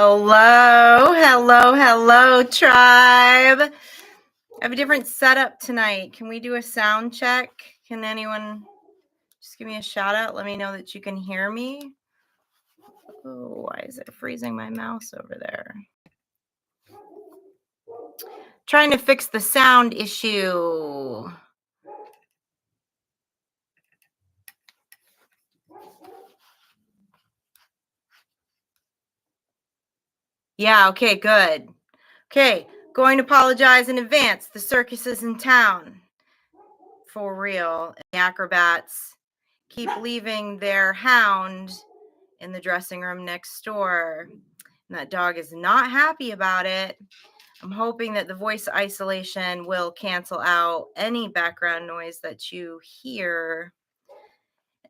Hello, hello, hello, tribe. I have a different setup tonight. Can we do a sound check? Can anyone just give me a shout out? Let me know that you can hear me. Oh, why is it freezing my mouse over there? Trying to fix the sound issue. Yeah, okay, good. Okay, going to apologize in advance. The circus is in town. For real. The acrobats keep leaving their hound in the dressing room next door. And that dog is not happy about it. I'm hoping that the voice isolation will cancel out any background noise that you hear.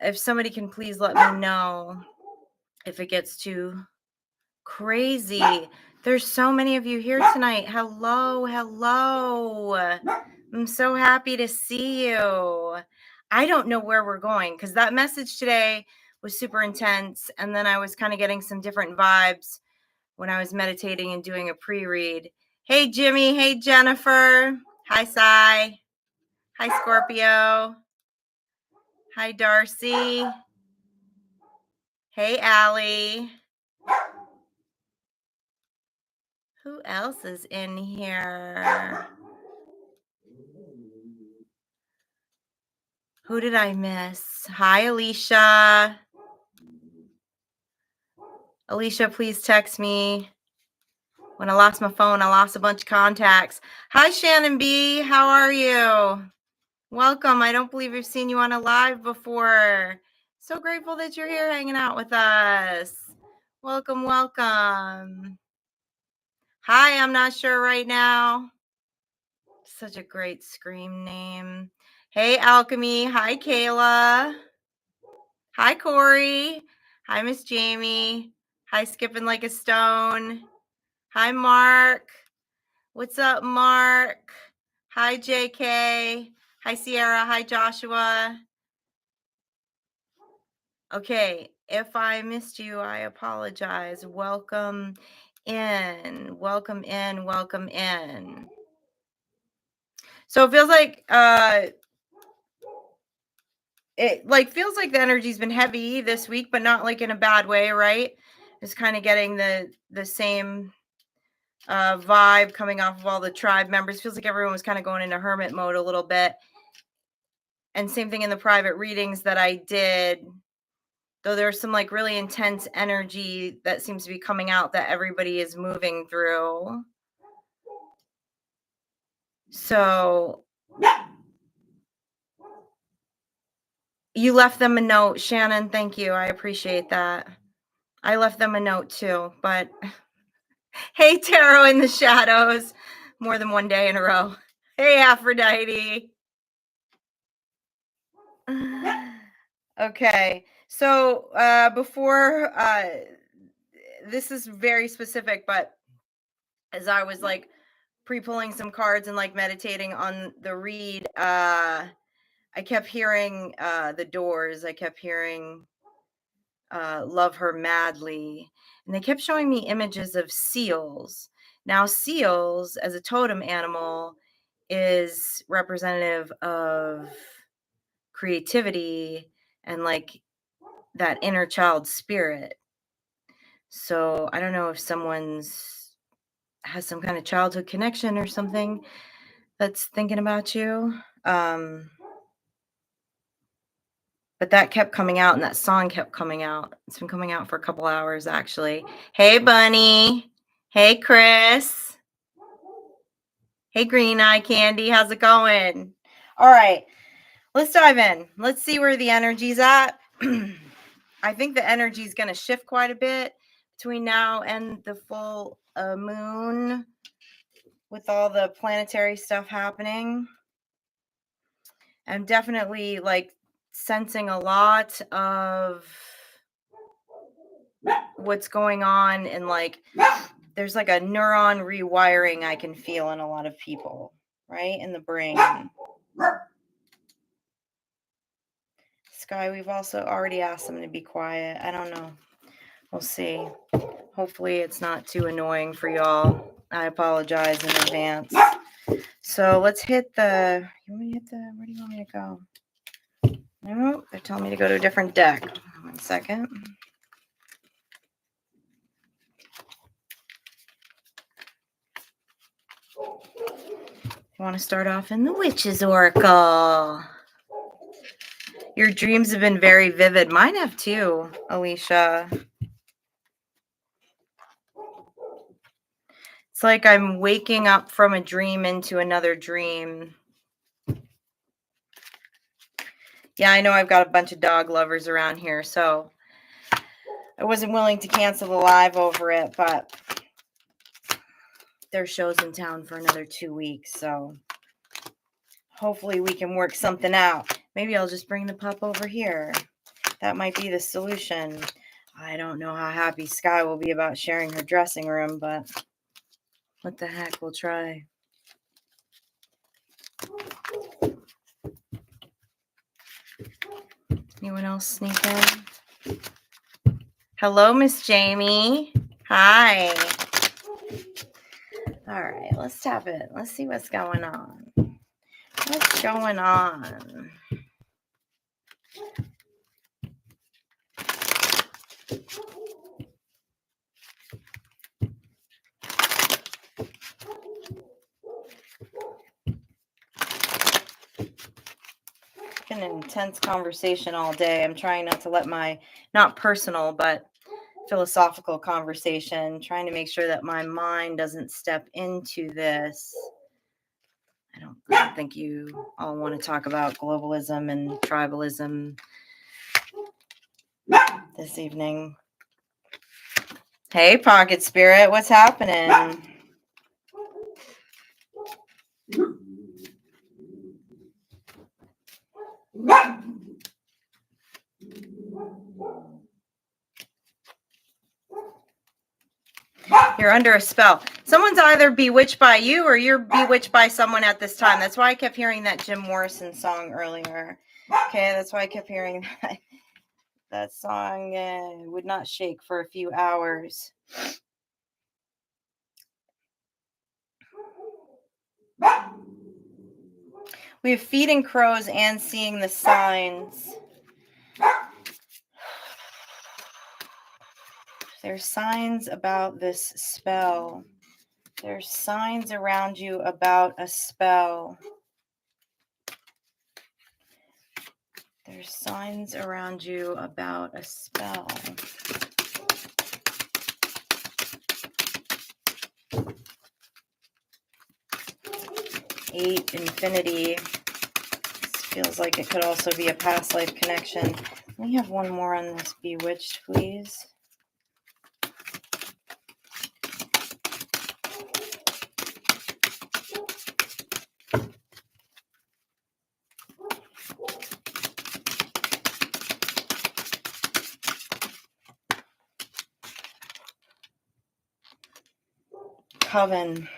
If somebody can please let me know if it gets too crazy. There's so many of you here tonight. Hello, hello. I'm so happy to see you. I don't know where we're going because that message today was super intense. And then I was kind of getting some different vibes when I was meditating and doing a pre-read. Hey, Jimmy. Hey, Jennifer. Hi, Sai. Hi, Scorpio. Hi, Darcy. Hey, Allie. Who else is in here? Who did I miss? Hi, Alicia. Alicia, please text me. When I lost my phone, I lost a bunch of contacts. Hi, Shannon B. How are you? Welcome. I don't believe we've seen you on a live before. So grateful that you're here hanging out with us. Welcome, welcome. Hi, I'm not sure right now. Such a great scream name. Hey, Alchemy. Hi, Kayla. Hi, Corey. Hi, Miss Jamie. Hi, Skipping Like a Stone. Hi, Mark. What's up, Mark? Hi, JK. Hi, Sierra. Hi, Joshua. Okay, if I missed you, I apologize. Welcome in. Welcome in. Welcome in. So it feels like feels like the energy's been heavy this week, but not like in a bad way, right? It's kind of getting the same vibe coming off of all the tribe members. Feels like everyone was kind of going into hermit mode a little bit. And same thing in the private readings that I did, though there's some like really intense energy that seems to be coming out that everybody is moving through. So you left them a note, Shannon. Thank you. I appreciate that. I left them a note too, but hey, Tarot in the shadows, more than one day in a row. Hey, Aphrodite. Okay, so before this is very specific, but as I was like pre-pulling some cards and like meditating on the read, I kept hearing the Doors. I kept hearing Love Her Madly, and they kept showing me images of seals. Now, seals as a totem animal is representative of creativity and like that inner child spirit. So I don't know if someone's has some kind of childhood connection or something that's thinking about you. But that kept coming out and that song kept coming out. It's been coming out for a couple hours actually. Hey, Bunny. Hey, Chris. Hey, Green Eye Candy. How's it going? All right, let's dive in. Let's see where the energy's at. I think the energy is going to shift quite a bit between now and the full moon with all the planetary stuff happening. I'm definitely like sensing a lot of what's going on, and like there's like a neuron rewiring I can feel in a lot of people, right? In the brain. Sky, we've also already asked them to be quiet. I don't know We'll see. Hopefully it's not too annoying for y'all. I apologize in advance. So let's hit the, where do you want me to go? No, they're telling me to go to a different deck. 1 second. You want to start off in the Witch's Oracle. Your dreams have been very vivid. Mine have too, Alicia. It's like I'm waking up from a dream into another dream. Yeah, I know I've got a bunch of dog lovers around here, so I wasn't willing to cancel the live over it, but there's shows in town for another 2 weeks, so hopefully we can work something out. Maybe I'll just bring the pup over here. That might be the solution. I don't know how happy Sky will be about sharing her dressing room, but what the heck, we'll try. Anyone else sneak in? Hello, Miss Jamie. Hi. All right, let's tap it. Let's see what's going on. What's going on? Been an intense conversation all day. I'm trying not to let my, not personal, but philosophical conversation, trying to make sure that my mind doesn't step into this. I don't think you all want to talk about globalism and tribalism this evening. Hey, Pocket Spirit, what's happening? You're under a spell. Someone's either bewitched by you or you're bewitched by someone at this time. That's why I kept hearing that Jim Morrison song earlier. Okay, that's why I kept hearing that. That song would not shake for a few hours. We have feeding crows and seeing the signs. There's signs about this spell. There's signs around you about a spell. There's signs around you about a spell. Eight, infinity. This feels like it could also be a past life connection. Let me have one more on this bewitched, please. Coven.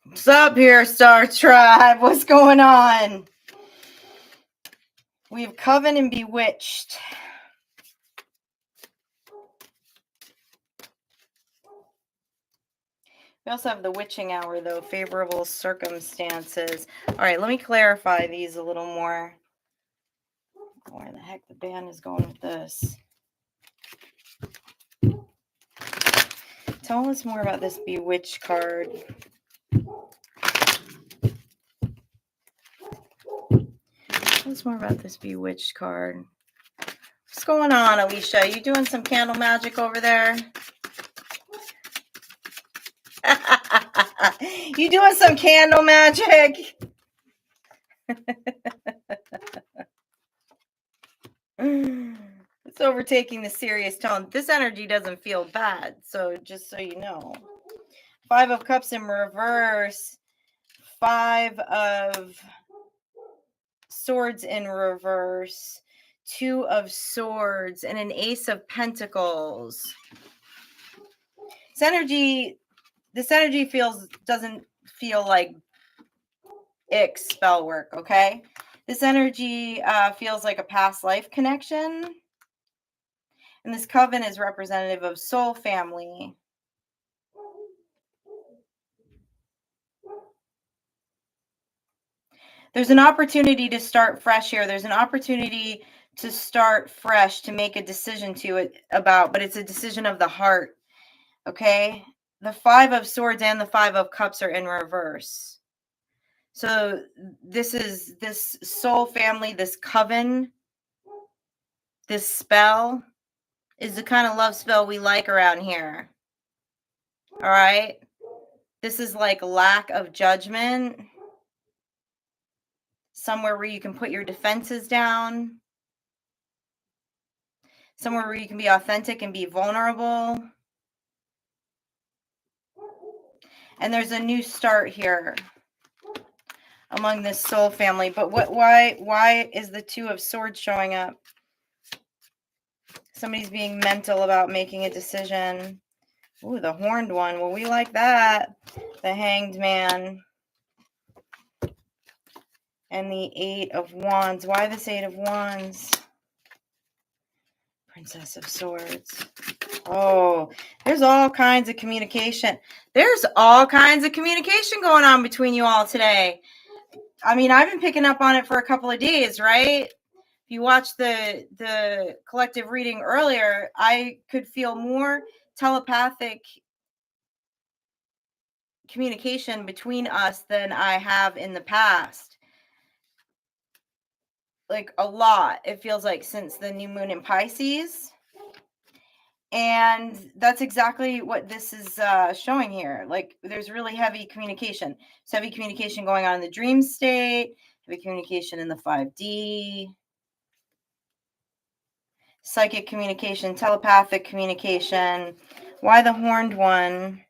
What's up here, Star Tribe? What's going on? We have Coven and Bewitched. We also have the Witching Hour, though. Favorable circumstances. All right, let me clarify these a little more. Where the heck the band is going with this? Tell us more about this Bewitched card. Tell us more about this Bewitched card. What's going on, Alicia? You doing some candle magic over there? You doing some candle magic? It's overtaking the serious tone. This energy doesn't feel bad, so just so you know. 5 of Cups in reverse. 5 of Swords in reverse. 2 of Swords and an Ace of Pentacles. This energy doesn't feel like ick spell work, okay? This energy feels like a past life connection. And this coven is representative of soul family. There's an opportunity to start fresh here. There's an opportunity to start fresh, to make a decision but it's a decision of the heart. Okay? The 5 of Swords and the 5 of Cups are in reverse. So this soul family, this coven, this spell is the kind of love spell we like around here. All right? This is like lack of judgment. Somewhere where you can put your defenses down. Somewhere where you can be authentic and be vulnerable. And there's a new start here among this soul family. But why is the 2 of Swords showing up? Somebody's being mental about making a decision. Ooh, the horned one. Well, we like that. The Hanged Man. And the 8 of Wands. Why this 8 of Wands? Princess of Swords. Oh, there's all kinds of communication. There's all kinds of communication going on between you all today. I mean, I've been picking up on it for a couple of days, right? If you watched the collective reading earlier, I could feel more telepathic communication between us than I have in the past. Like a lot, it feels like, since the new moon in Pisces. And that's exactly what this is showing here. Like, there's really heavy communication. It's heavy communication going on in the dream state, heavy communication in the 5D, psychic communication, telepathic communication. Why the horned one?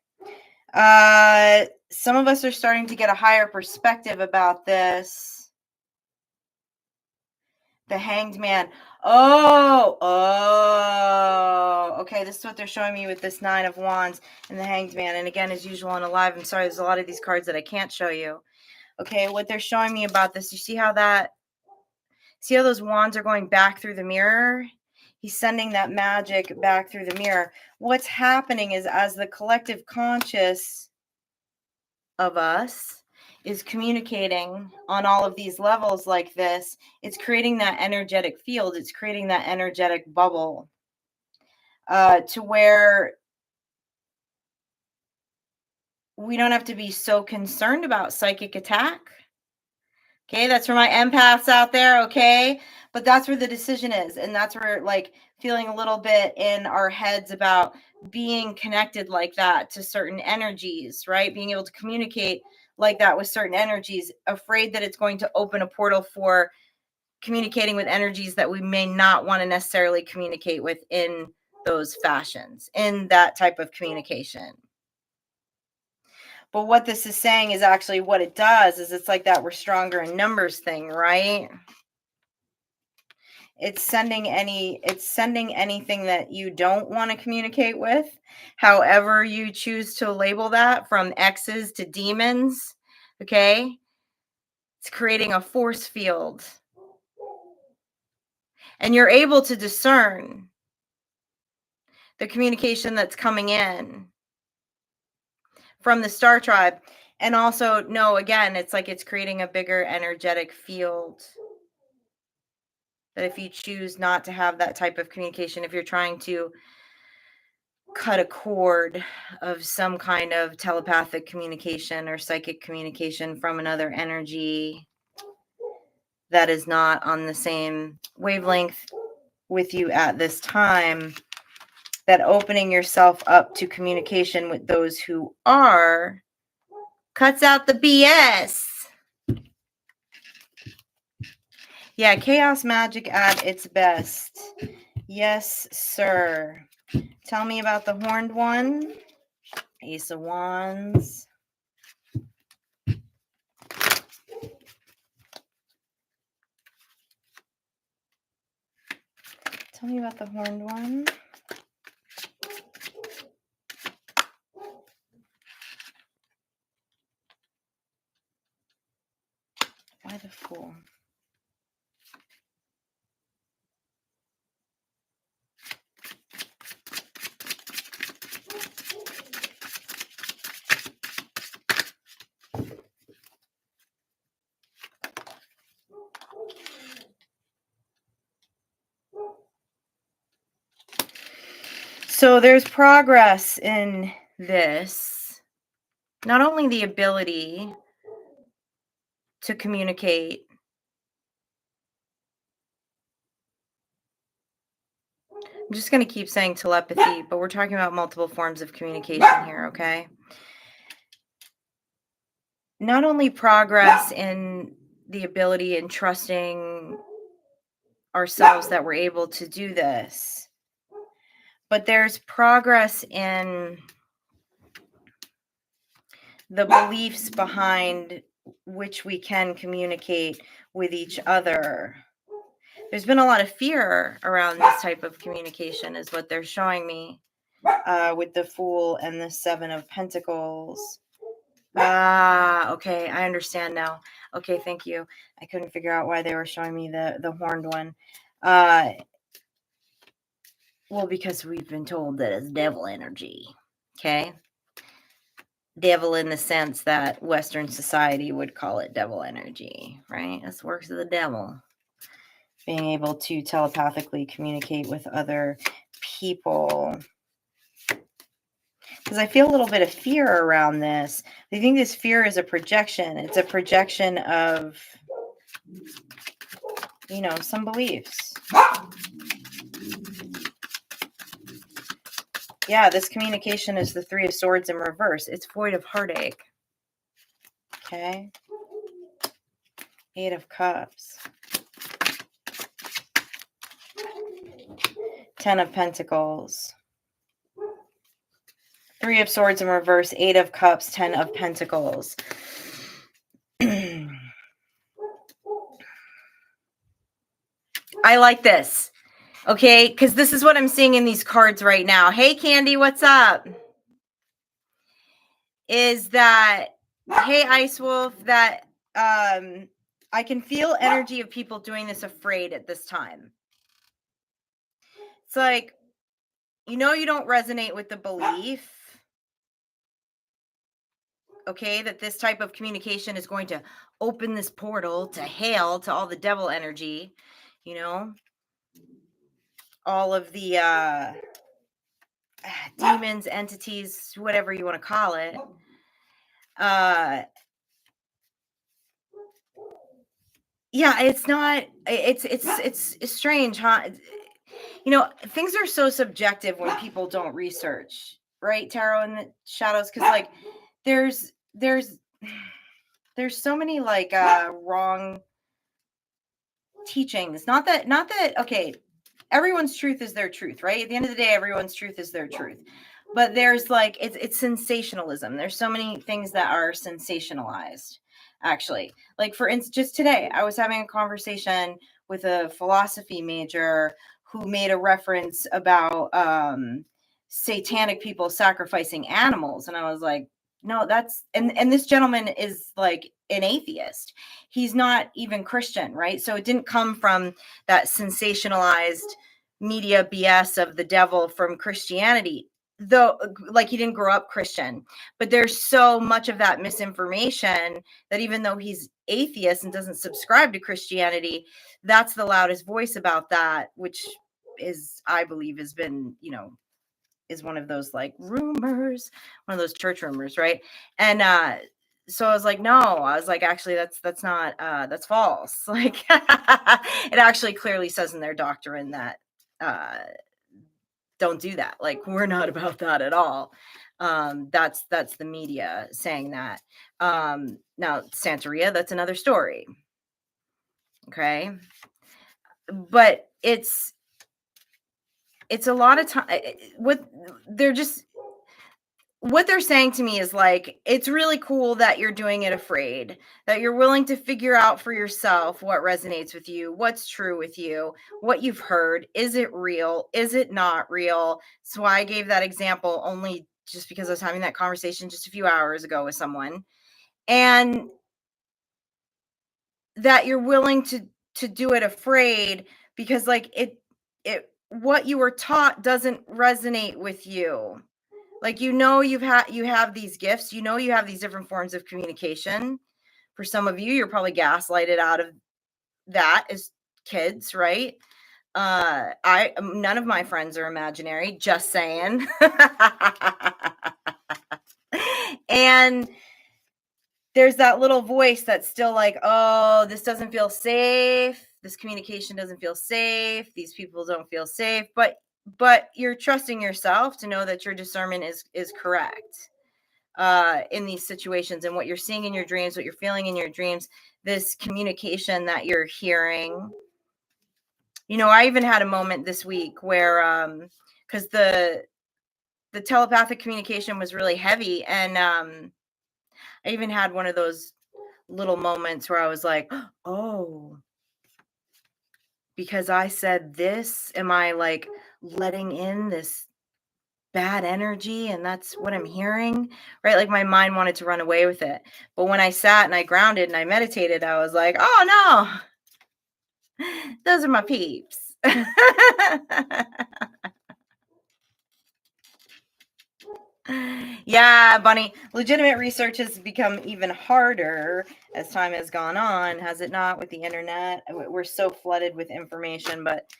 Some of us are starting to get a higher perspective about this. The Hanged Man. Oh, okay. This is what they're showing me with this 9 of Wands and the Hanged Man. And again, as usual on a live, I'm sorry, there's a lot of these cards that I can't show you. Okay, what they're showing me about this, you see how those wands are going back through the mirror? He's sending that magic back through the mirror. What's happening is, as the collective conscious of us is communicating on all of these levels like this, it's creating that energetic field. It's creating that energetic bubble to where we don't have to be so concerned about psychic attack. Okay, that's for my empaths out there, okay? But that's where the decision is. And that's where, like, feeling a little bit in our heads about being connected like that to certain energies, right? Being able to communicate like that with certain energies, afraid that it's going to open a portal for communicating with energies that we may not want to necessarily communicate with in those fashions, in that type of communication. But what this is saying is actually what it does is, it's like that we're stronger in numbers thing, right? It's sending anything that you don't want to communicate with, however you choose to label that, from X's to demons, okay? It's creating a force field. And you're able to discern the communication that's coming in from the star tribe. And also, no, again, it's like it's creating a bigger energetic field. That if you choose not to have that type of communication, if you're trying to cut a cord of some kind of telepathic communication or psychic communication from another energy that is not on the same wavelength with you at this time, that opening yourself up to communication with those who are cuts out the BS. Yeah, chaos magic at its best. Yes, sir. Tell me about the horned one. Ace of Wands. Tell me about the horned one. Why the Fool? So there's progress in this. Not only the ability to communicate, I'm just going to keep saying telepathy, but we're talking about multiple forms of communication here, okay? Not only progress in the ability and trusting ourselves that we're able to do this, but there's progress in the beliefs behind which we can communicate with each other. There's been a lot of fear around this type of communication, is what they're showing me, with the Fool and the Seven of Pentacles. Okay, I understand now. Okay, thank you. I couldn't figure out why they were showing me the horned one. Well, because we've been told that it's devil energy. Okay? Devil in the sense that Western society would call it devil energy, right? It's works of the devil. Being able to telepathically communicate with other people. Because I feel a little bit of fear around this. I think this fear is a projection. It's a projection of, some beliefs. Yeah, this communication is the Three of Swords in reverse. It's void of heartache. Okay. Eight of Cups. 10 of Pentacles. Three of Swords in reverse. 8 of Cups. 10 of Pentacles. I like this. Okay, because this is what I'm seeing in these cards right now. Hey, Candy, what's up? Is that, hey, Ice Wolf, that I can feel energy of people doing this afraid at this time. It's like, you don't resonate with the belief, okay, that this type of communication is going to open this portal to hell, to all the devil energy, all of the demons, entities, whatever you want to call it. Yeah, it's not, it's strange, huh? Things are so subjective when people don't research, right? Tarot in the shadows, because like there's so many like wrong teachings. Not that okay, everyone's truth is their truth, right? At the end of the day, everyone's truth is their truth. But there's like it's sensationalism. There's so many things that are sensationalized, actually. Like for instance, just today, I was having a conversation with a philosophy major who made a reference about satanic people sacrificing animals, and I was like, no, that's and this gentleman is like an atheist. He's not even Christian, right? So it didn't come from that sensationalized media BS of the devil from Christianity, though, like he didn't grow up Christian. But there's so much of that misinformation that even though he's atheist and doesn't subscribe to Christianity, that's the loudest voice about that, which is, I believe, has been, is one of those like rumors, one of those church rumors, right? And so I was like, no, I was like, actually, that's not, that's false. Like, it actually clearly says in their doctrine that don't do that. Like, we're not about that at all. That's the media saying that. Now, Santeria, that's another story. Okay. But it's a lot of time. What they're saying to me is like, it's really cool that you're doing it afraid, that you're willing to figure out for yourself what resonates with you, what's true with you, what you've heard. Is it real? Is it not real? So I gave that example only just because I was having that conversation just a few hours ago with someone, and that you're willing to do it afraid because like it what you were taught doesn't resonate with you. Like, you have these gifts, you have these different forms of communication. For some of you, you're probably gaslighted out of that as kids, right? None of my friends are imaginary, just saying. And there's that little voice that's still like, oh, this doesn't feel safe. This communication doesn't feel safe. These people don't feel safe. But you're trusting yourself to know that your discernment is correct in these situations, and what you're seeing in your dreams, what you're feeling in your dreams, this communication that you're hearing. I even had a moment this week where because the telepathic communication was really heavy, and I even had one of those little moments where I was like, oh, because I said this, am I like letting in this bad energy? And that's what I'm hearing, right? Like my mind wanted to run away with it. But when I sat and I grounded and I meditated, I was like, oh no, those are my peeps. Yeah, Bunny. Legitimate research has become even harder as time has gone on, has it not, with the internet? We're so flooded with information, but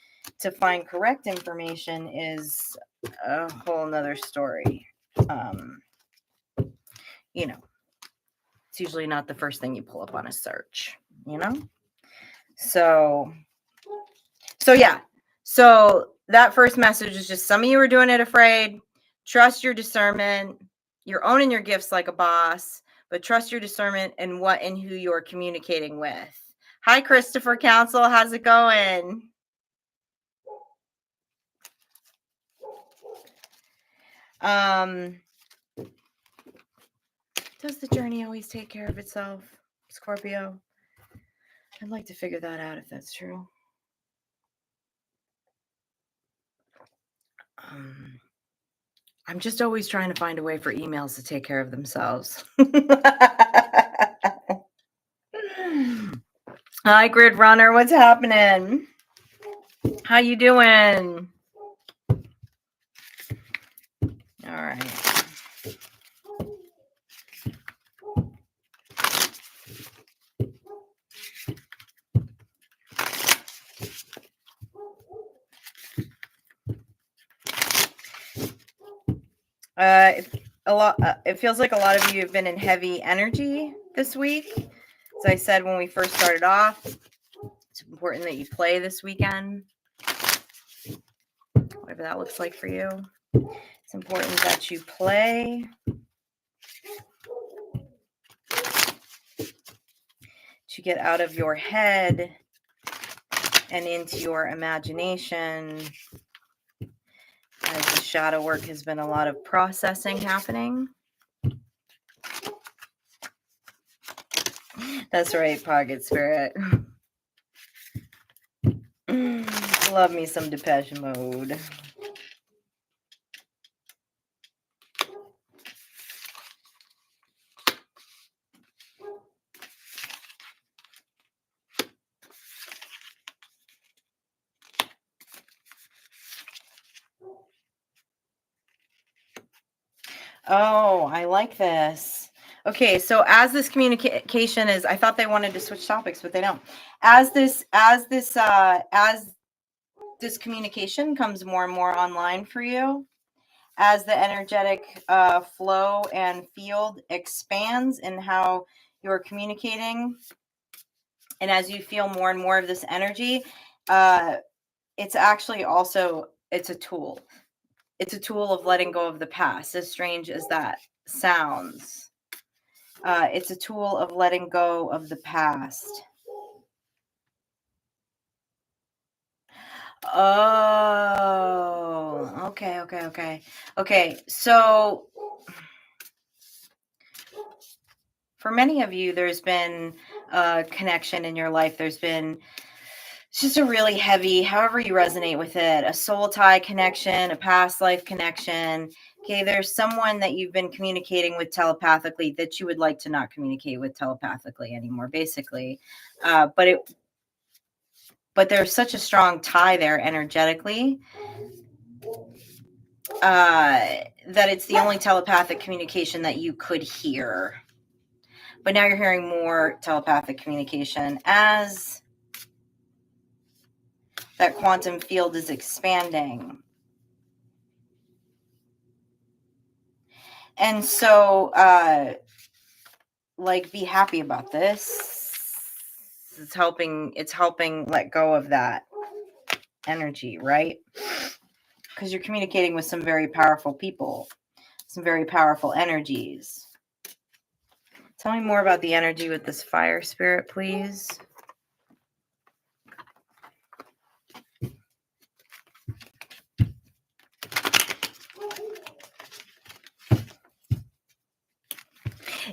to find correct information is a whole nother story. It's usually not the first thing you pull up on a search, So yeah. So that first message is just, some of you are doing it afraid. Trust your discernment. You're owning your gifts like a boss, but trust your discernment and what and who you're communicating with. Hi, Christopher Council. How's it going? Does the journey always take care of itself, Scorpio? I'd like to figure that out if that's true. I'm just always trying to find a way for emails to take care of themselves. Hi, Grid Runner. What's happening? How you doing? All right. It feels like a lot of you have been in heavy energy this week. As I said when we first started off, it's important that you play this weekend, whatever that looks like for you. It's important that you play. To get out of your head and into your imagination. As the shadow work has been a lot of processing happening. That's right, Pocket Spirit. Love me some Depeche Mode. Oh, I like this. Okay, so as this communication is, I thought they wanted to switch topics, but they don't. As this communication comes more and more online for you, as the energetic flow and field expands in how you're communicating, and as you feel more and more of this energy, it's actually also, it's a tool. It's a tool of letting go of the past, as strange as that sounds. It's a tool of letting go of the past. Oh, okay. So for many of you, there's been a connection in your life. It's just a really heavy, however you resonate with it, a soul tie connection, a past life connection. Okay, there's someone that you've been communicating with telepathically that you would like to not communicate with telepathically anymore, basically. But there's such a strong tie there energetically that it's the only telepathic communication that you could hear. But now you're hearing more telepathic communication as That quantum field is expanding. And so, like, be happy about this. It's helping let go of that energy, right? Because you're communicating with some very powerful people, some very powerful energies. Tell me more about the energy with this fire spirit, please.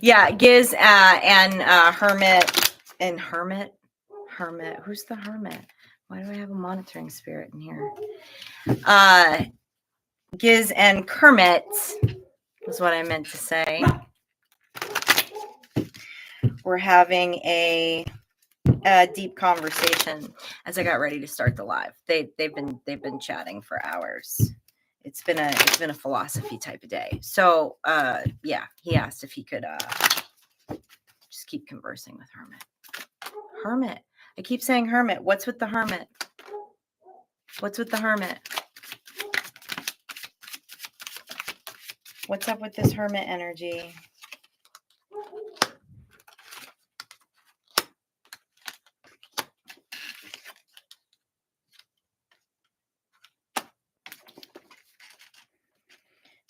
Yeah, Giz and Hermit. Who's the Hermit? Why do I have a monitoring spirit in here? Giz and Kermit is what I meant to say. We're having a deep conversation as I got ready to start the live. They've been chatting for hours. It's been a philosophy type of day. So yeah, he asked if he could just keep conversing with Hermit. I keep saying Hermit. What's with the Hermit? What's with the Hermit? What's up with this Hermit energy?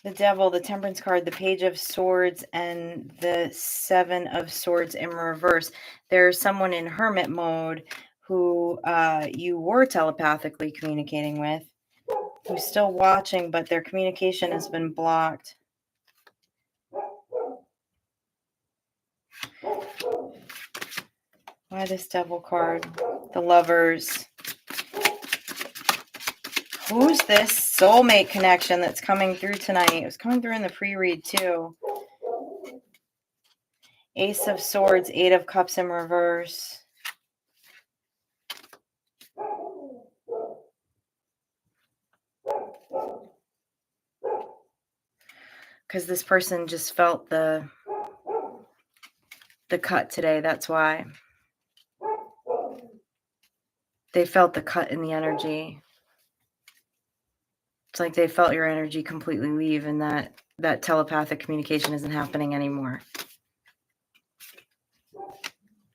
The Devil, the Temperance card, the Page of Swords, and the Seven of Swords in reverse. There's someone in Hermit mode who you were telepathically communicating with, who's still watching, but their communication has been blocked. Why this Devil card? The Lovers. Who's this soulmate connection that's coming through tonight? It was coming through in the pre-read too. Ace of Swords, Eight of Cups in reverse. Because this person just felt the cut today. That's why. They felt the cut in the energy. It's like they felt your energy completely leave, and that telepathic communication isn't happening anymore.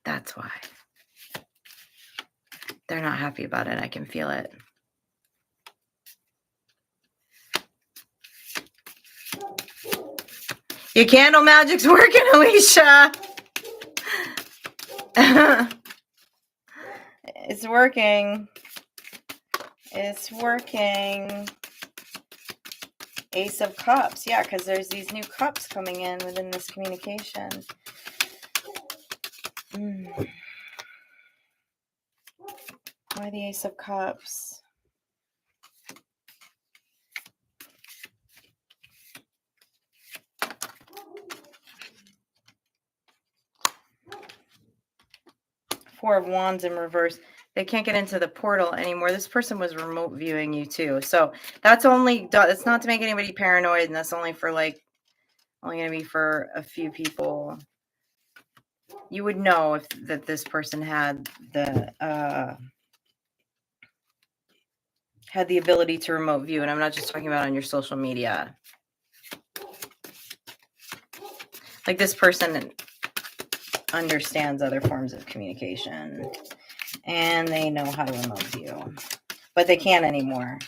That's why. They're not happy about it. I can feel it. Your candle magic's working, Alicia. It's working. It's working. Ace of Cups. Yeah, because there's these new cups coming in within this communication. Why the Ace of Cups? Four of Wands in reverse. They can't get into the portal anymore. This person was remote viewing you too. So that's it's not to make anybody paranoid, and that's only going to be for a few people. You would know that this person had the ability to remote view, and I'm not just talking about on your social media. Like, this person understands other forms of communication, and they know how to remote view, but they can't anymore.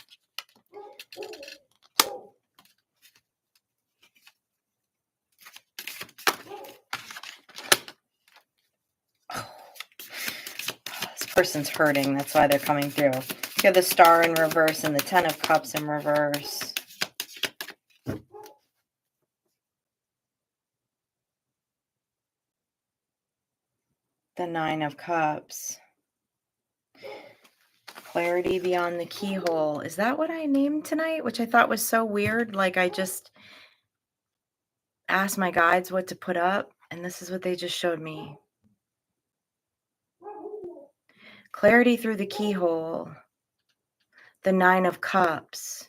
This person's hurting. That's why they're coming through. You have the Star in reverse and the Ten of Cups in reverse. The Nine of Cups. Clarity beyond the keyhole. Is that what I named tonight? Which I thought was so weird. Like, I just asked my guides what to put up, and this is what they just showed me. Clarity through the keyhole. The Nine of Cups.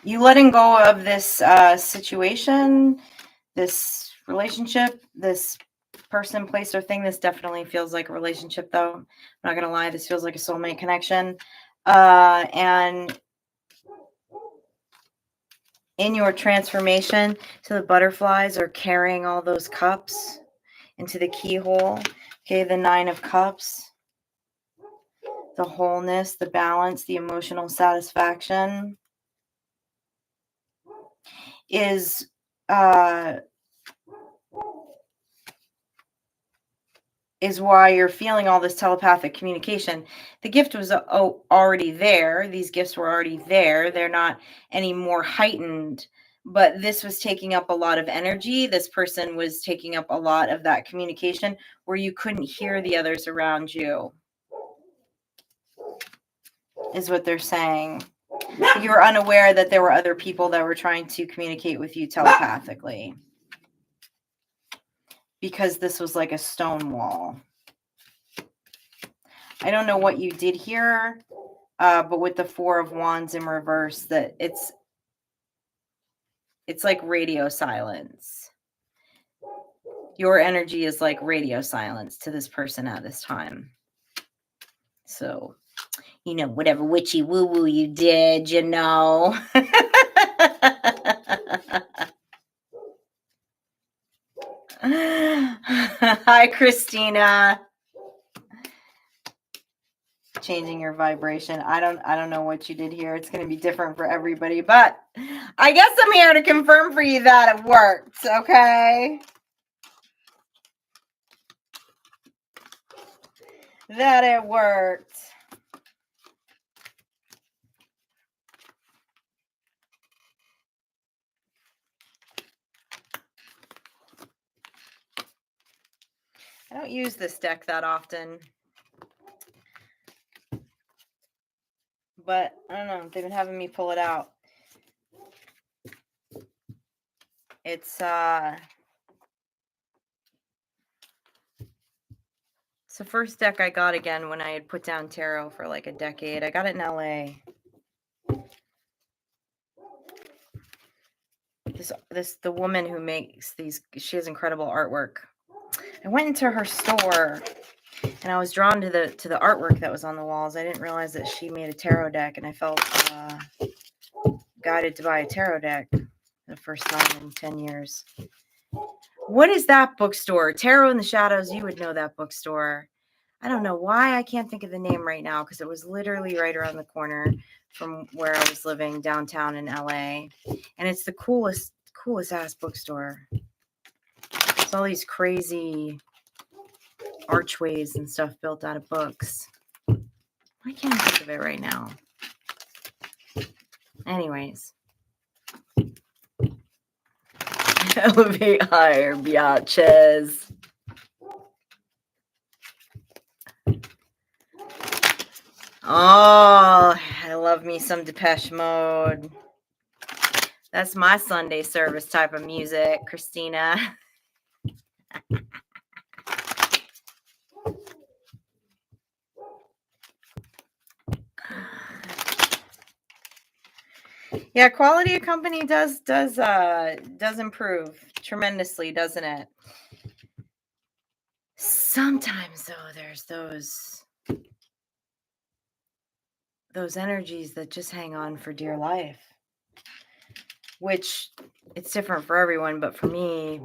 You letting go of this situation this relationship, this person, place, or thing, this definitely feels like a relationship, though. I'm not going to lie. This feels like a soulmate connection. And in your transformation, so the butterflies are carrying all those cups into the keyhole. Okay, the 9 of Cups, the wholeness, the balance, the emotional satisfaction is why you're feeling all this telepathic communication. The gift was already there. These gifts were already there. They're not any more heightened, but this was taking up a lot of energy. This person was taking up a lot of that communication where you couldn't hear the others around you, is what they're saying. You were unaware that there were other people that were trying to communicate with you telepathically, because this was like a stone wall. I don't know what you did here, but with the 4 of Wands in reverse, that it's like radio silence. Your energy is like radio silence to this person at this time. So, you know, whatever witchy woo-woo you did, you know. Hi, Christina. Changing your vibration. I don't know what you did here. It's going to be different for everybody, but I guess I'm here to confirm for you that it worked, okay? That it worked. I don't use this deck that often, but I don't know. They've been having me pull it out. It's the first deck I got again when I had put down tarot for like a decade. I got it in LA. The woman who makes these, she has incredible artwork. I went into her store and I was drawn to the artwork that was on the walls. I didn't realize that she made a tarot deck, and I felt guided to buy a tarot deck the first time in 10 years. What is that bookstore? Tarot in the Shadows. You would know that bookstore. I don't know why I can't think of the name right now, because it was literally right around the corner from where I was living downtown in LA. And it's the coolest ass bookstore. It's all these crazy archways and stuff built out of books. I can't think of it right now. Anyways. Elevate higher, biatches. Oh, I love me some Depeche Mode. That's my Sunday service type of music, Christina. Yeah, quality of company does improve tremendously, doesn't it? Sometimes though, there's those energies that just hang on for dear life, which it's different for everyone, but for me,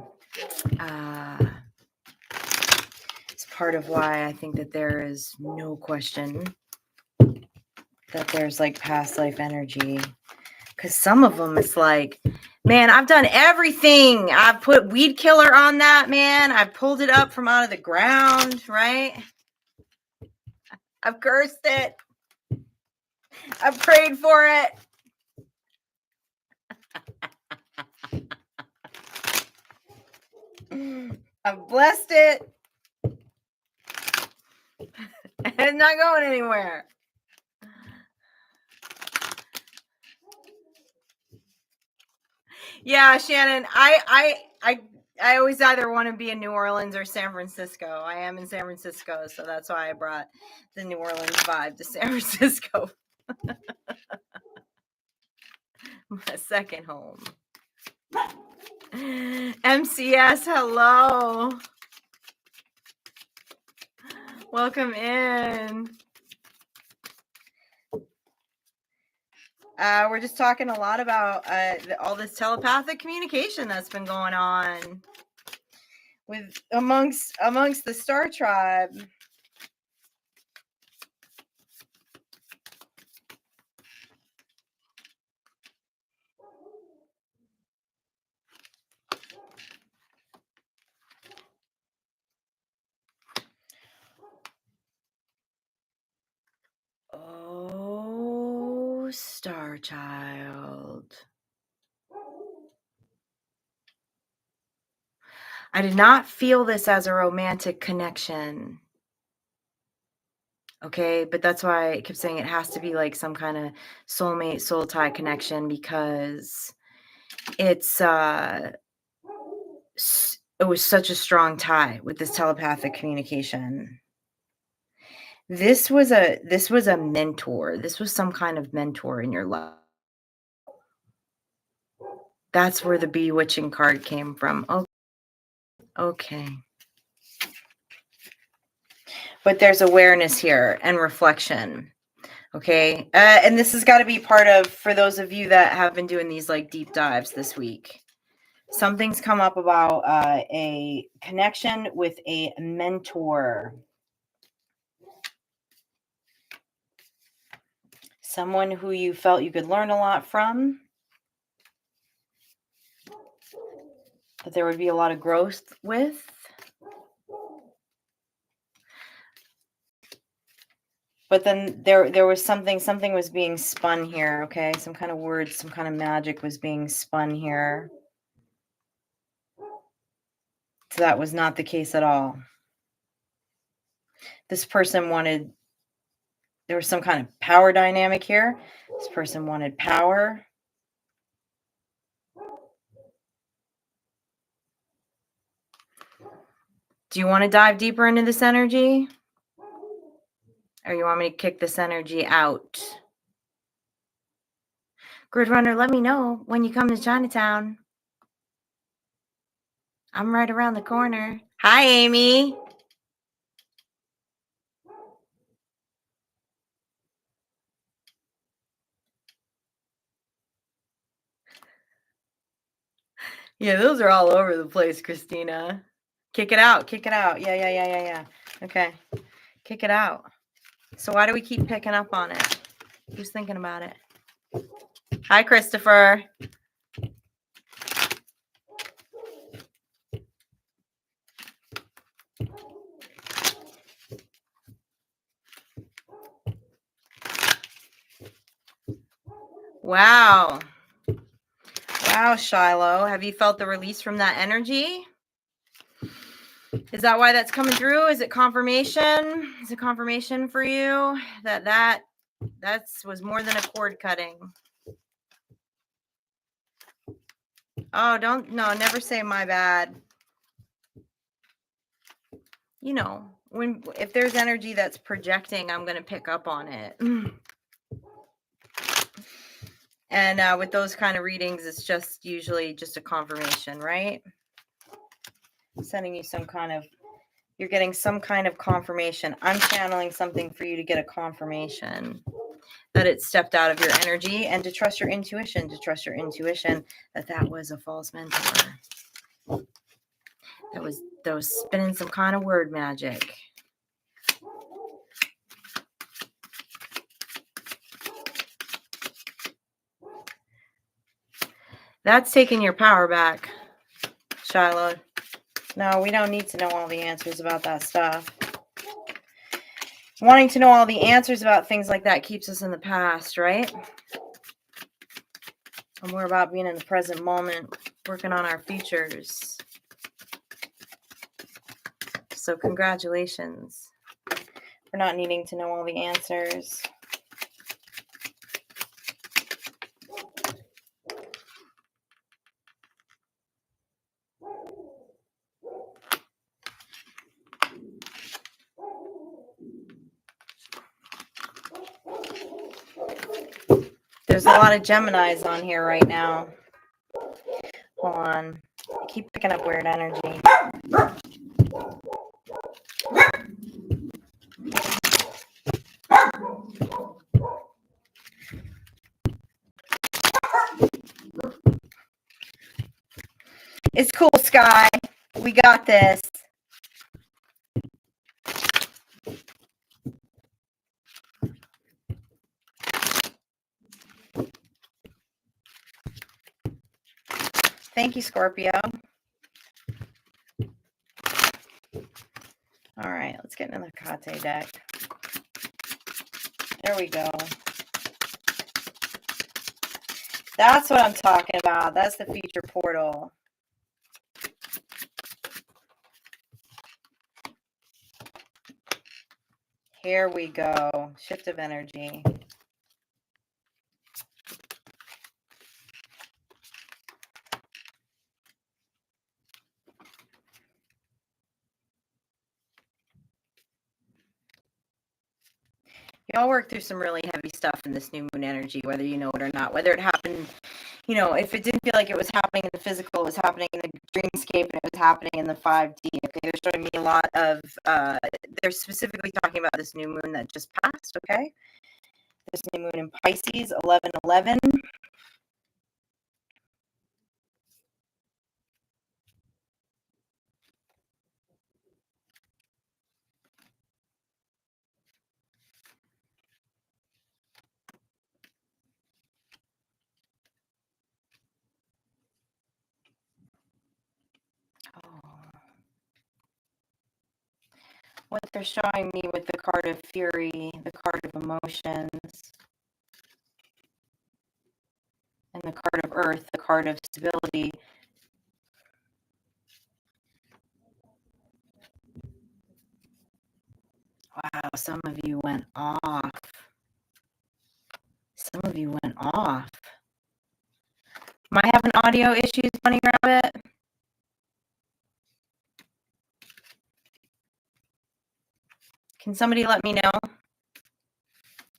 it's part of why I think that there is no question that there's like past life energy. Because some of them, it's like, man, I've done everything. I've put weed killer on that, man. I've pulled it up from out of the ground, right? I've cursed it. I've prayed for it. I've blessed it. It's not going anywhere. Yeah, Shannon, I always either want to be in New Orleans or San Francisco. I am in San Francisco, so that's why I brought the New Orleans vibe to San Francisco. My second home. And MCS, hello. Welcome in. We're just talking a lot about all this telepathic communication that's been going on with amongst the Star Tribe. Oh, Star Child. I did not feel this as a romantic connection. Okay, but that's why I kept saying it has to be like some kind of soulmate, soul tie connection, because it's it was such a strong tie with this telepathic communication. This was a mentor. This was some kind of mentor in your life. That's where the bewitching card came from. Oh, okay. But there's awareness here and reflection. Okay. And this has got to be part of, for those of you that have been doing these like deep dives this week, something's come up about a connection with a mentor. Someone who you felt you could learn a lot from, that there would be a lot of growth with. But then there was something was being spun here, okay? Some kind of words, some kind of magic was being spun here. So that was not the case at all. This person wanted, there was some kind of power dynamic here. This person wanted power. Do you want to dive deeper into this energy? Or you want me to kick this energy out? Grid Runner, let me know when you come to Chinatown. I'm right around the corner. Hi, Amy. Yeah, those are all over the place, Christina. Kick it out. Kick it out. Yeah. Okay. Kick it out. So why do we keep picking up on it? Who's thinking about it? Hi, Christopher. Wow. Wow, Shiloh. Have you felt the release from that energy? Is that why that's coming through? Is it confirmation? Is it confirmation for you that was more than a cord cutting? Oh, never say my bad. You know, if there's energy that's projecting, I'm going to pick up on it. And with those kind of readings, it's just usually just a confirmation, right? I'm sending you you're getting some kind of confirmation. I'm channeling something for you to get a confirmation that it stepped out of your energy, and to trust your intuition, that was a false mentor. That was spinning some kind of word magic. That's taking your power back, Shiloh. No, we don't need to know all the answers about that stuff. Wanting to know all the answers about things like that keeps us in the past, right? And we're about being in the present moment, working on our futures. So congratulations for not needing to know all the answers. There's a lot of Geminis on here right now. Hold on. I keep picking up weird energy. It's cool, Sky. We got this. Thank you, Scorpio. All right, let's get into the Kate deck. There we go. That's what I'm talking about. That's the future portal. Here we go. Shift of energy. Y'all work through some really heavy stuff in this new moon energy, whether you know it or not. Whether it happened, you know, if it didn't feel like it was happening in the physical, it was happening in the dreamscape, and it was happening in the 5D. Okay, they're showing me a lot of, they're specifically talking about this new moon that just passed, okay? This new moon in Pisces, 11/11. What they're showing me with the card of fury, the card of emotions, and the card of earth, the card of stability. Wow, some of you went off. Some of you went off. Am I having audio issues, Bunny Rabbit? Can somebody let me know?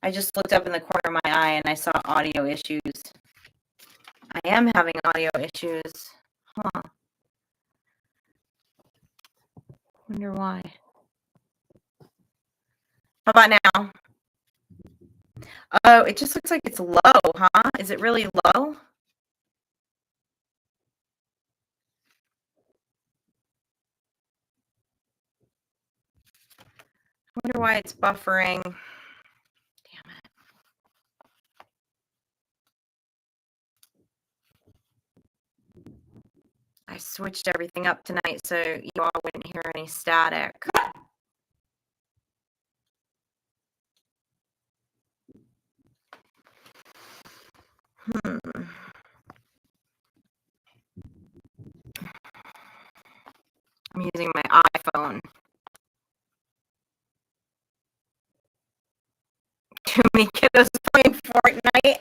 I just looked up in the corner of my eye and I saw audio issues. I am having audio issues. Huh. Wonder why. How about now? Oh, it just looks like it's low, huh? Is it really low? I wonder why it's buffering. Damn it. I switched everything up tonight so you all wouldn't hear any static. I'm using my iPhone. Too many kiddos playing Fortnite.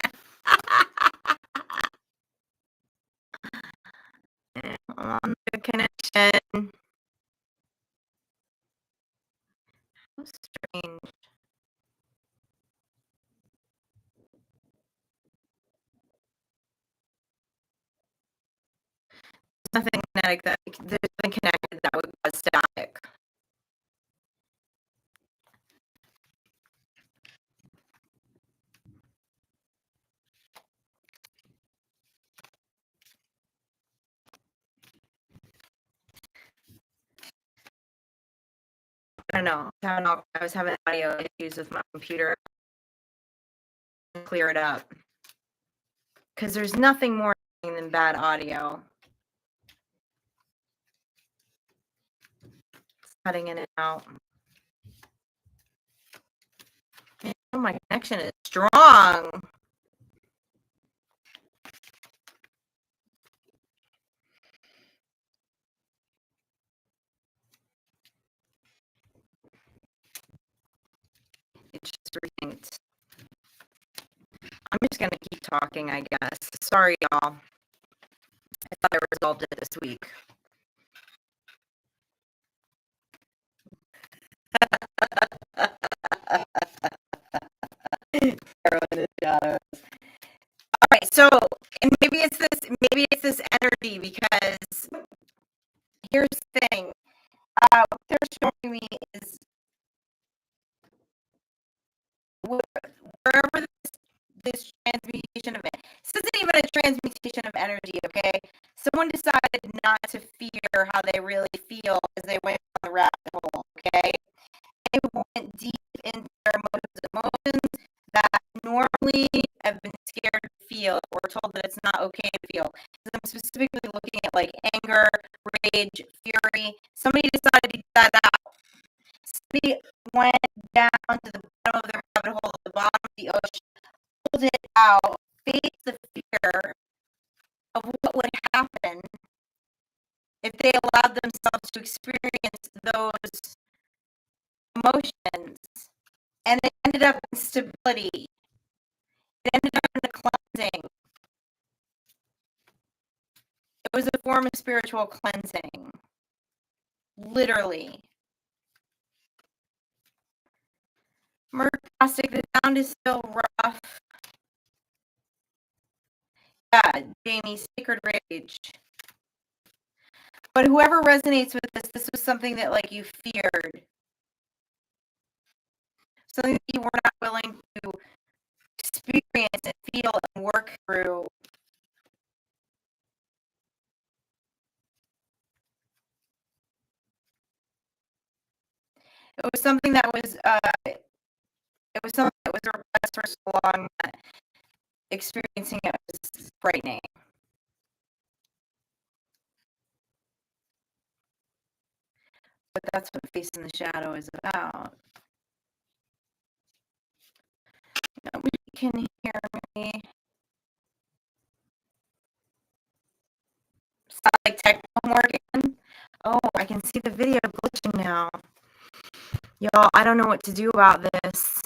On the connection. How strange. There's nothing kinetic that there's nothing connected that would cause static. I don't know. I was having audio issues with my computer. Clear it up. Because there's nothing more than bad audio. It's cutting in and out. Oh, my connection is strong. It's just resynced. I'm just going to keep talking, I guess. Sorry, y'all. I thought I resolved it this week. All right, so and maybe it's this energy because here's the thing. What they're showing me is wherever this transmutation of it. This isn't even a transmutation of energy, okay? Someone decided not to fear how they really feel as they went down the rabbit hole, okay? They went deep into their emotions that normally have been scared to feel or told that it's not okay to feel. I'm specifically looking at like anger, rage, fury. Somebody decided to get that out. Somebody went down to the bottom of the rabbit hole, at the bottom of the ocean, pulled it out, faced the fear of what would happen if they allowed themselves to experience those emotions. And it ended up in stability. It ended up in a cleansing. It was a form of spiritual cleansing. Literally. Murdertastic, the sound is still rough. Yeah, Jamie, sacred rage. But whoever resonates with this was something that like you feared. Something that you were not willing to experience and feel and work through. It was something that was repressed for so long that experiencing it was frightening. But that's what Facing the Shadow is about. Nobody can hear me. Sound like techno Morgan? Oh, I can see the video glitching now. Y'all, I don't know what to do about this.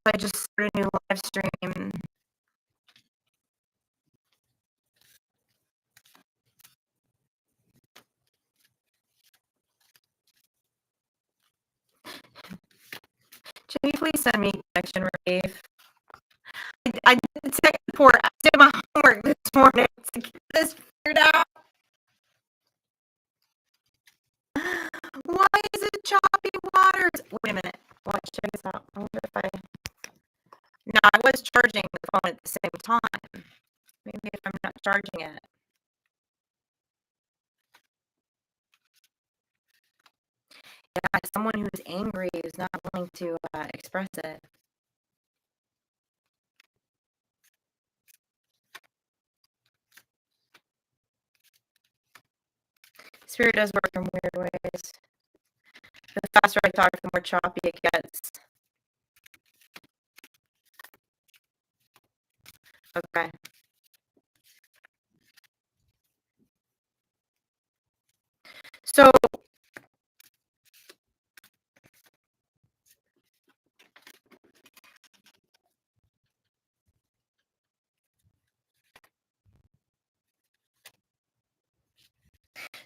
I just started a new live stream. Jimmy, please send me connection relief. I did the tech report. I did my homework this morning to get this figured out. Why is it choppy waters? Wait a minute. Watch, check this out. I wonder if I... No, I was charging the phone at the same time. Maybe if I'm not charging it. Yeah, someone who's angry is not willing to express it. Spirit does work in weird ways. The faster I talk, the more choppy it gets. Okay.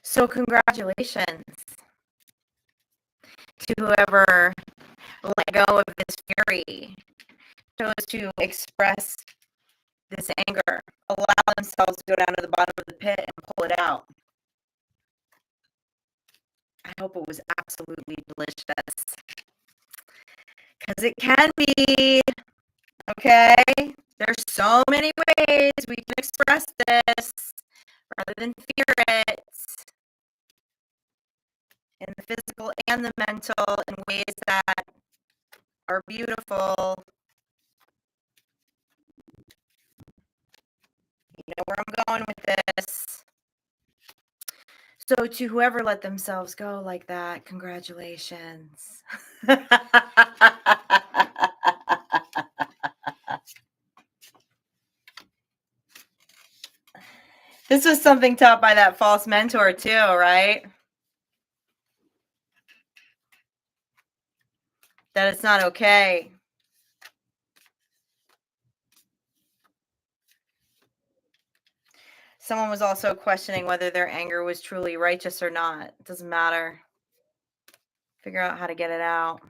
So congratulations to whoever let go of this fury, chose to express this anger, allow themselves to go down to the bottom of the pit and pull it out. I hope it was absolutely delicious. Because it can be, okay? There's so many ways we can express this rather than fear it. In the physical and the mental, in ways that are beautiful. You know where I'm going with this. So to whoever let themselves go like that, congratulations. This was something taught by that false mentor too, right? That it's not okay. Someone was also questioning whether their anger was truly righteous or not. It doesn't matter. Figure out how to get it out.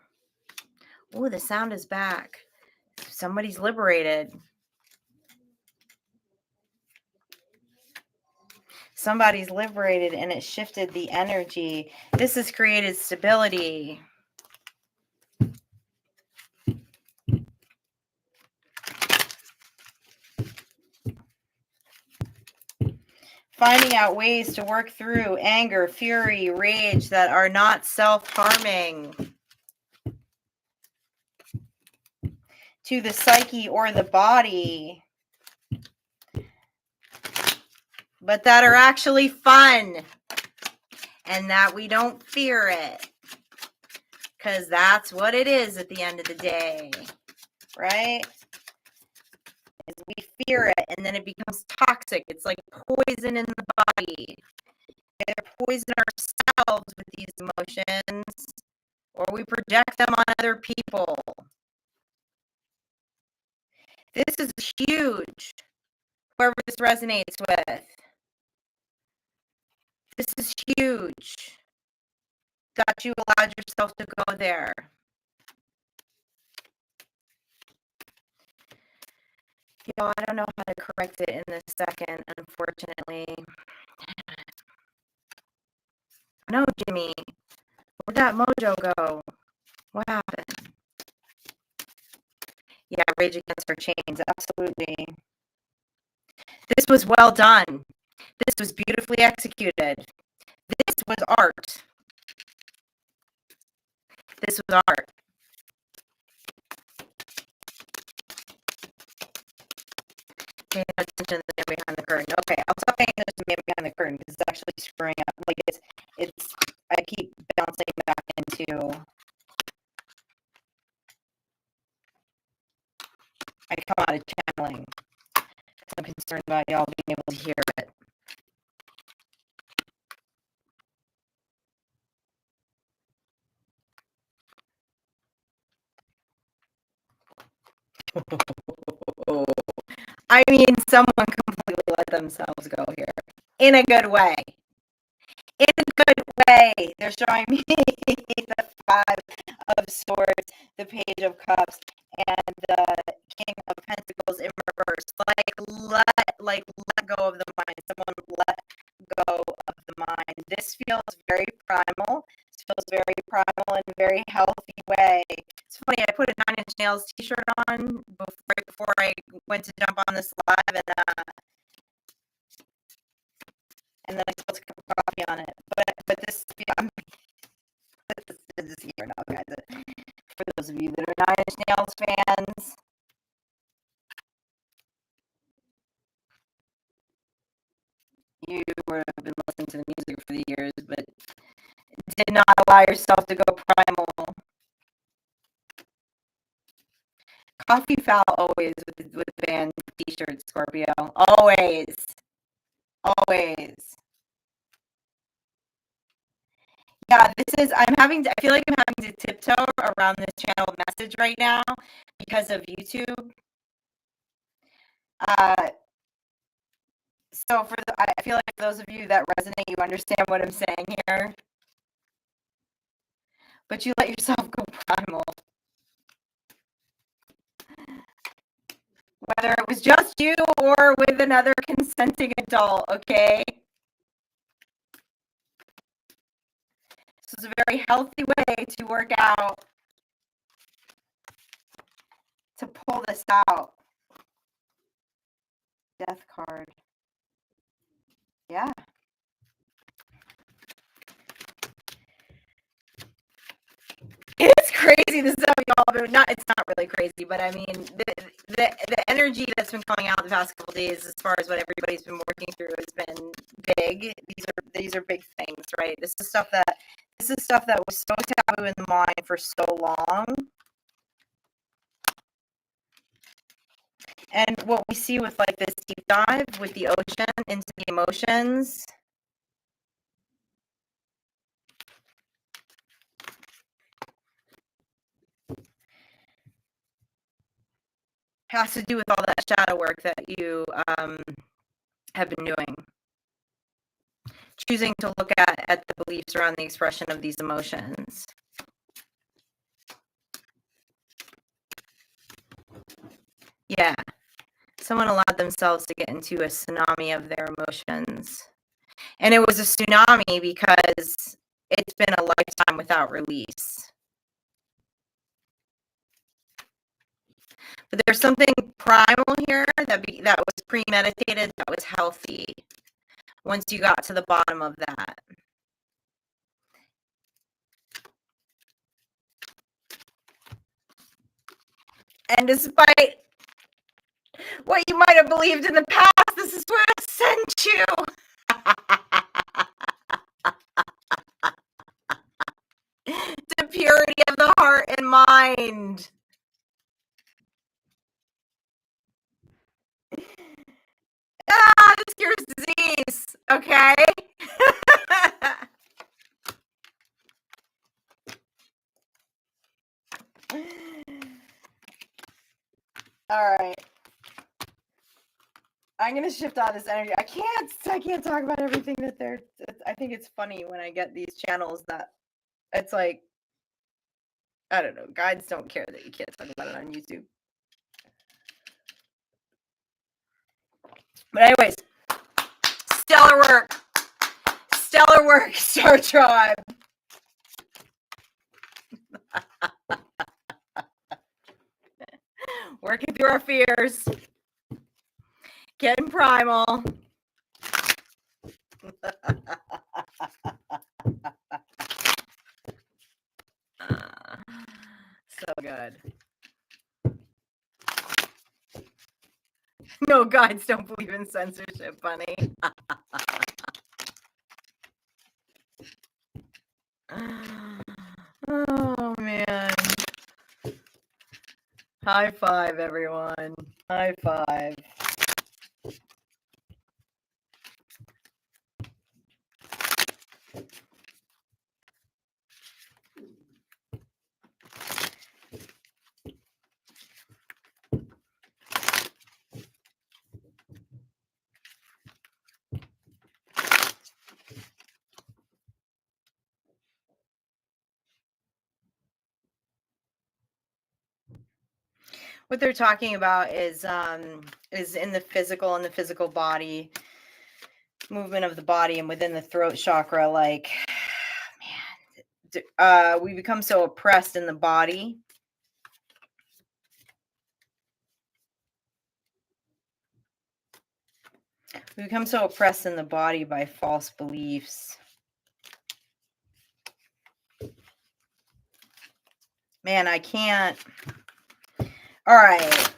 Oh, the sound is back. Somebody's liberated. Somebody's liberated and it shifted the energy. This has created stability. Finding out ways to work through anger, fury, rage that are not self-harming to the psyche or the body, but that are actually fun and that we don't fear it, because that's what it is at the end of the day, right? Is we fear it and then it becomes toxic. It's like poison in the body. Either poison ourselves with these emotions or we project them on other people. This is huge. Whoever this resonates with. This is huge. That you allowed yourself to go there. Yo, I don't know how to correct it in this second, unfortunately. No, Jimmy. Where'd that mojo go? What happened? Yeah, Rage Against Our Chains, absolutely. This was well done. This was beautifully executed. This was art. This was art. Paying attention to the man behind the curtain. Okay, I'll stop paying attention to the man behind the curtain because it's actually screwing up. Like it's. I keep bouncing back into. I come out of channeling. I'm concerned about y'all being able to hear it. I mean, someone completely let themselves go here. In a good way. In a good way. They're showing me the Five of Swords, the Page of Cups, and the King of Pentacles in reverse. Let go of the mind. Someone let go of the mind. This feels very primal. This feels very primal in a very healthy way. It's funny, I put a 9 Inch Nails t-shirt on right before I went to jump on this live, and then I spilled a cup of coffee on it. But this, yeah, this is here now, guys. For those of you that are 9 Inch Nails fans, you would have been listening to the music for the years, but did not allow yourself to go primal. Coffee foul always with band t-shirts, Scorpio. Always. Always. Yeah, I feel like I'm having to tiptoe around this channel message right now because of YouTube. So I feel like for those of you that resonate, you understand what I'm saying here. But you let yourself go primal. Whether it was just you or with another consenting adult, okay? This is a very healthy way to work out, to pull this out. Death card. Yeah. It's crazy the stuff y'all do. It's not really crazy, but I mean the energy that's been coming out the past couple days as far as what everybody's been working through has been big. These are big things, right? This is stuff that was so taboo in the mind for so long. And what we see with like this deep dive with the ocean into the emotions, has to do with all that shadow work that you have been doing. Choosing to look at the beliefs around the expression of these emotions. Yeah. Someone allowed themselves to get into a tsunami of their emotions. And it was a tsunami because it's been a lifetime without release. But there's something primal here that was premeditated, that was healthy once you got to the bottom of that. And despite what you might have believed in the past, this is where it sent you. To purity of the heart and mind. This cures disease, okay? All right. I'm gonna shift out this energy. I can't talk about everything that they're. I think it's funny when I get these channels that it's like, I don't know. Guides don't care that you can't talk about it on YouTube. But anyways, stellar work, Star Tribe. Working through our fears. Getting primal. So good. No, guides don't believe in censorship, bunny. Oh, man. High five, everyone. High five. What they're talking about is in the physical body, movement of the body, and within the throat chakra. Like, man, we become so oppressed in the body. We become so oppressed in the body by false beliefs. Man, I can't. All right.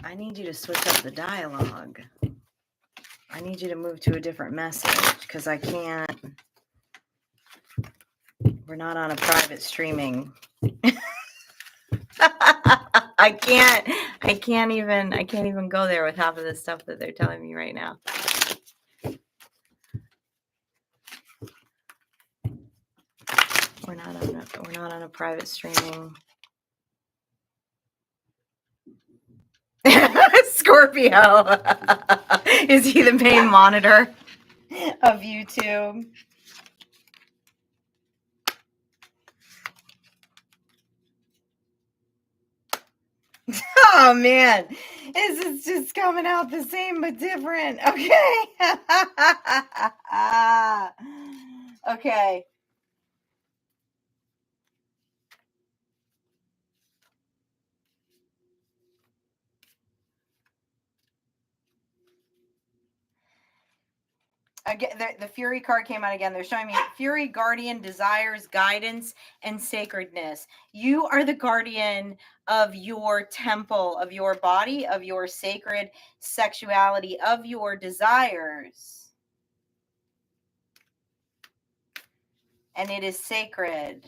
I need you to switch up the dialogue. I need you to move to a different message because I can't. We're not on a private streaming. I can't even go there with half of the stuff that they're telling me right now. We're not on a private streaming. Scorpio. Is he the main monitor of YouTube? Oh man, this is just coming out the same but different. Okay. Okay. Again, the Fury card came out again. They're showing me Fury, Guardian, desires, guidance, and sacredness. You are the guardian of your temple, of your body, of your sacred sexuality, of your desires. And it is sacred.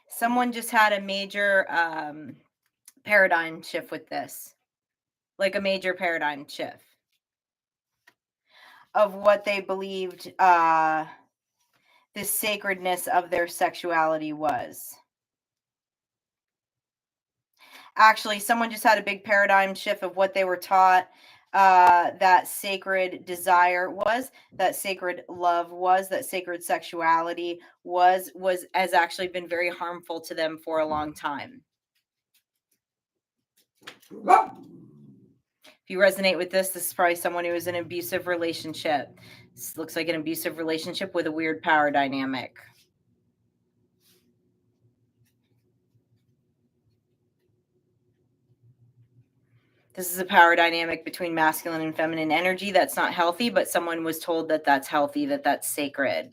Someone just had a major paradigm shift with this. Like a major paradigm shift of what they believed the sacredness of their sexuality was. Actually, someone just had a big paradigm shift of what they were taught that sacred desire was, that sacred love was, that sacred sexuality was has actually been very harmful to them for a long time. If you resonate with this is probably someone who is in an abusive relationship. This looks like an abusive relationship with a weird power dynamic. This is a power dynamic between masculine and feminine energy that's not healthy, but someone was told that that's healthy, that that's sacred.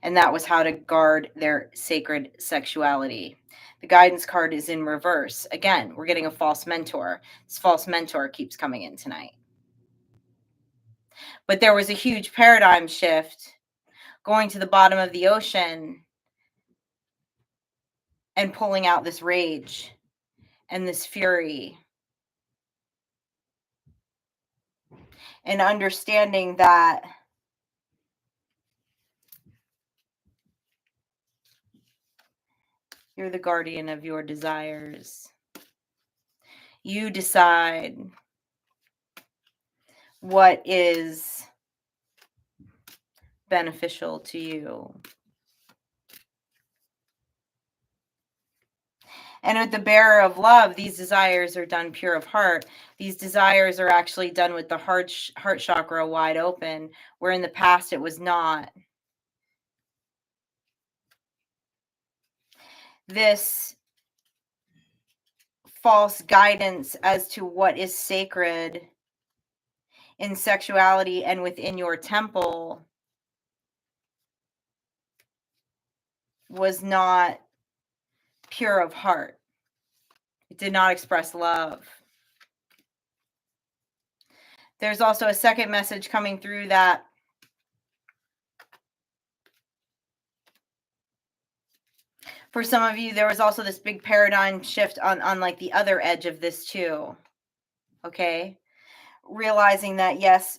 And that was how to guard their sacred sexuality. The guidance card is in reverse. Again, we're getting a false mentor. This false mentor keeps coming in tonight. But there was a huge paradigm shift going to the bottom of the ocean and pulling out this rage and this fury. And understanding that you're the guardian of your desires. You decide what is beneficial to you. And with the bearer of love, these desires are done pure of heart. These desires are actually done with the heart chakra wide open, where in the past it was not. This false guidance as to what is sacred in sexuality and within your temple was not pure of heart. It did not express love. There's also a second message coming through that for some of you, there was also this big paradigm shift on like the other edge of this too. Okay. Realizing that, yes,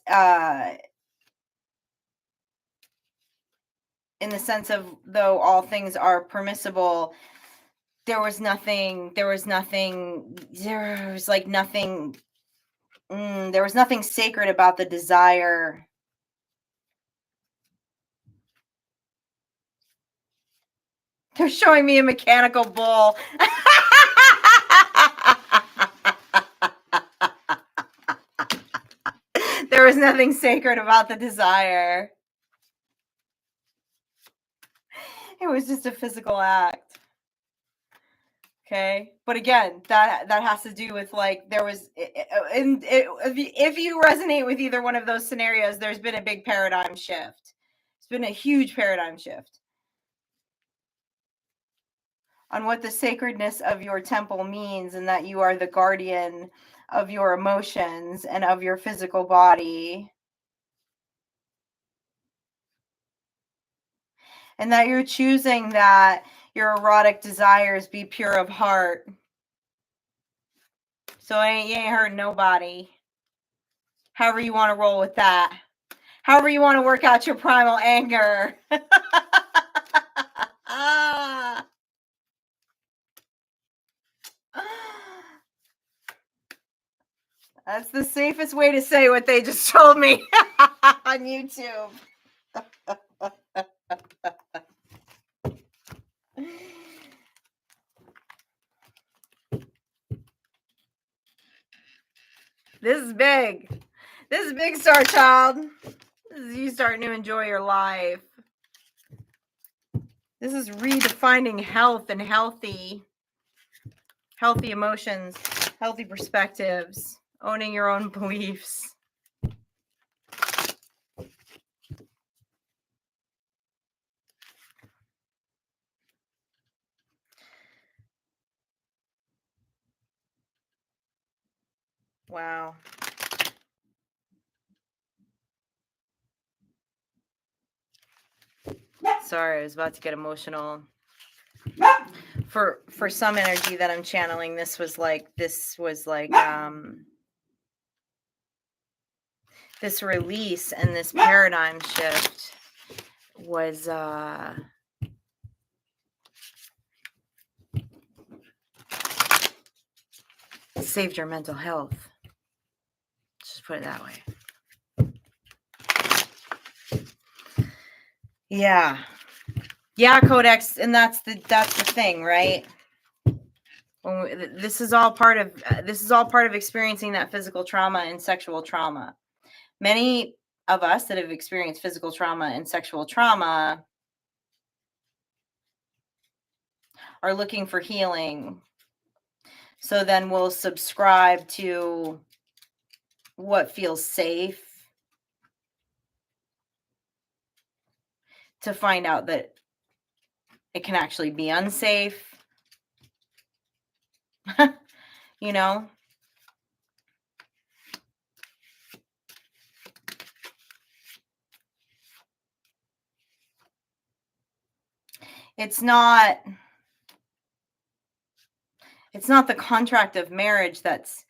in the sense of though all things are permissible, there was nothing sacred about the desire. They're showing me a mechanical bull. There was nothing sacred about the desire. It was just a physical act. Okay. But again, that has to do with like, there was, if you resonate with either one of those scenarios, there's been a big paradigm shift. It's been a huge paradigm shift on what the sacredness of your temple means, and that you are the guardian of your emotions and of your physical body. And that you're choosing that your erotic desires be pure of heart. So you ain't hurting nobody. However you want to roll with that. However you want to work out your primal anger. That's the safest way to say what they just told me on YouTube. This is big. This is big, Star Child. This is you starting to enjoy your life. This is redefining health and healthy emotions, healthy perspectives, owning your own beliefs. Wow. Sorry, I was about to get emotional. For some energy that I'm channeling, this was like this release and this paradigm shift was It saved your mental health. Let's just put it that way. Yeah. Yeah, Codex, and that's the thing, right? This is all part of experiencing that physical trauma and sexual trauma. Many of us that have experienced physical trauma and sexual trauma are looking for healing. So then we'll subscribe to what feels safe to find out that it can actually be unsafe. You know? It's not the contract of marriage that's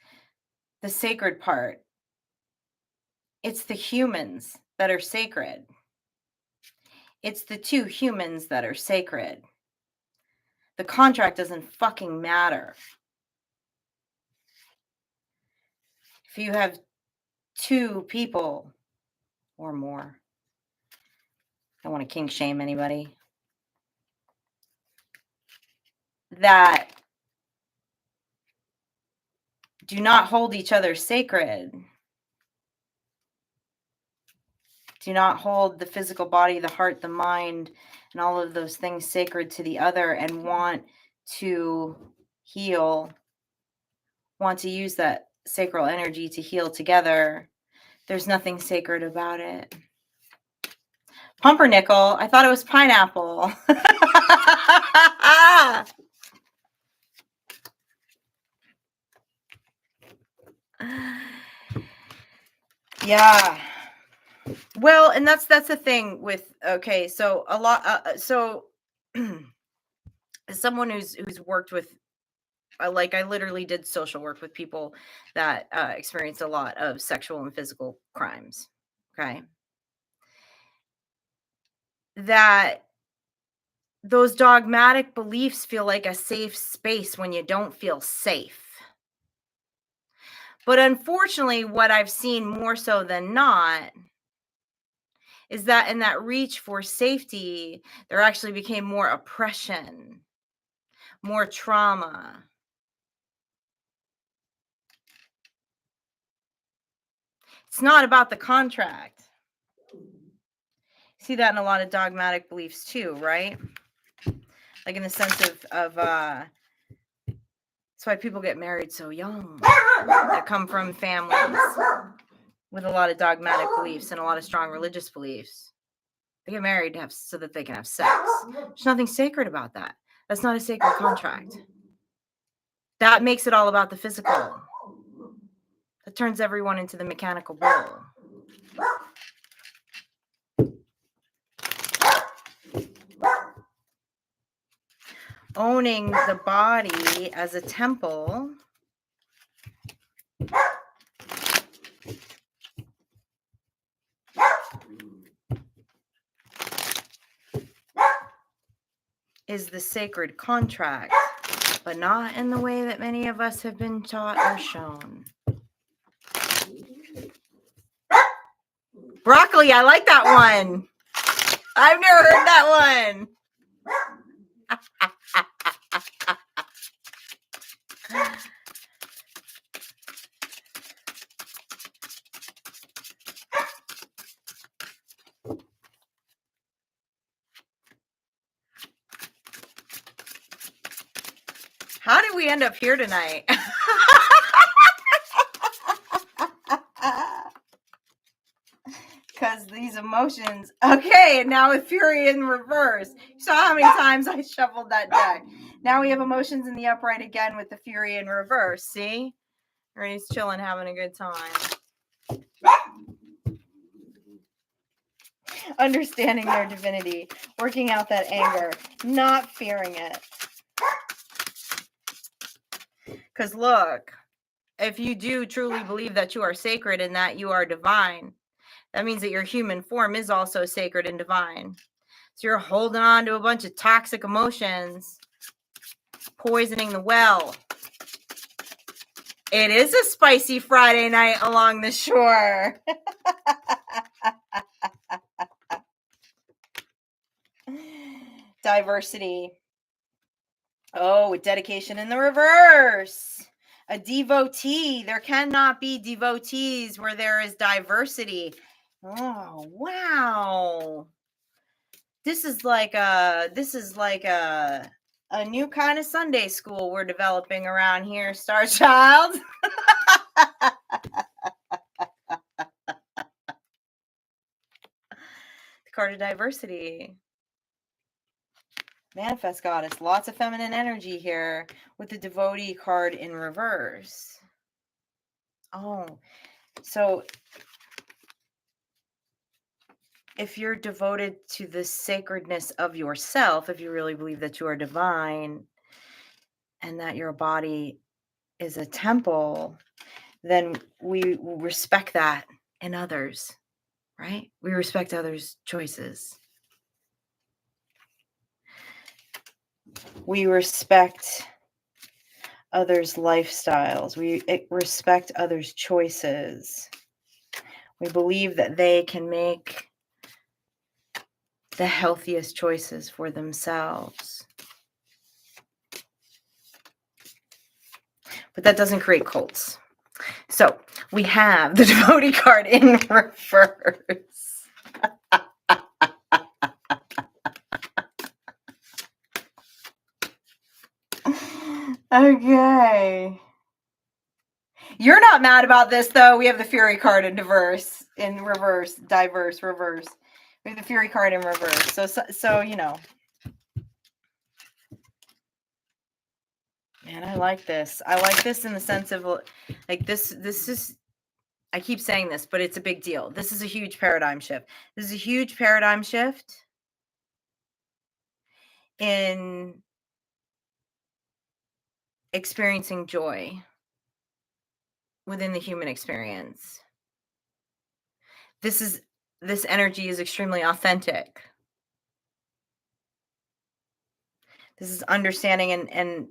the sacred part. It's the humans that are sacred. It's the two humans that are sacred. The contract doesn't fucking matter. If you have two people or more, I don't want to kink shame anybody, that do not hold each other sacred, do not hold the physical body, the heart, the mind, and all of those things sacred to the other, and want to heal, want to use that sacral energy to heal together, there's nothing sacred about it. Pumpernickel, I thought it was pineapple. Yeah. Well, and that's the thing with, okay, so a lot, so as someone who's worked with, like, I literally did social work with people that experienced a lot of sexual and physical crimes. Okay. That those dogmatic beliefs feel like a safe space when you don't feel safe. But unfortunately, what I've seen more so than not is that in that reach for safety, there actually became more oppression, more trauma. It's not about the contract. See that in a lot of dogmatic beliefs too, right? Like in the sense of that's why people get married so young, that come from families with a lot of dogmatic beliefs and a lot of strong religious beliefs. They get married to have, so that they can have sex. There's nothing sacred about that. That's not a sacred contract. That makes it all about the physical. That turns everyone into the mechanical bull. Owning the body as a temple is the sacred contract, but not in the way that many of us have been taught or shown. Broccoli, I like that one. I've never heard that one. How did we end up here tonight? Because these emotions. Okay, and now with Fury in reverse. You saw how many times I shuffled that deck. Now we have emotions in the upright again with the Fury in reverse. See? Ernie's chilling, having a good time. Understanding their divinity. Working out that anger. Not fearing it. Because look, if you do truly believe that you are sacred and that you are divine, that means that your human form is also sacred and divine. So you're holding on to a bunch of toxic emotions, poisoning the well. It is a spicy Friday night along the shore. Diversity. Oh, with dedication in the reverse. A devotee. There cannot be devotees where there is diversity. Oh, wow. This is like a new kind of Sunday school we're developing around here, Star Child. The card of diversity. Manifest goddess. Lots of feminine energy here with the devotee card in reverse. Oh, so if you're devoted to the sacredness of yourself, if you really believe that you are divine and that your body is a temple, then we respect that in others, right? We respect others' choices. We respect others' lifestyles. We respect others' choices. We believe that they can make the healthiest choices for themselves. But that doesn't create cults. So we have the devotee card in reverse. Okay. You're not mad about this, though. We have the Fury card in reverse. We have the Fury card in reverse. So you know. Man, I like this. I like this in the sense of like this is, I keep saying this, but it's a big deal. This is a huge paradigm shift. This is a huge paradigm shift in experiencing joy within the human experience. This energy is extremely authentic. This is understanding and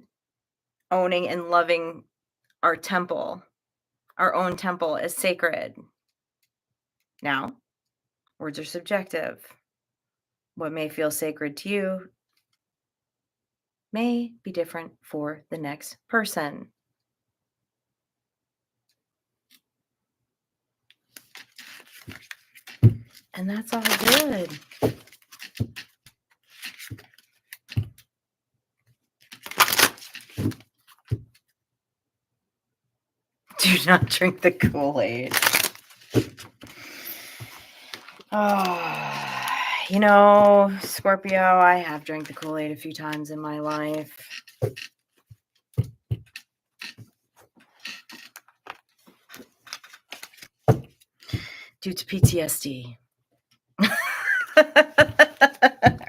owning and loving our temple, our own temple as sacred. Now, words are subjective. What may feel sacred to you may be different for the next person. And that's all good. Do not drink the Kool-Aid. Oh, you know, Scorpio, I have drank the Kool-Aid a few times in my life. Due to PTSD.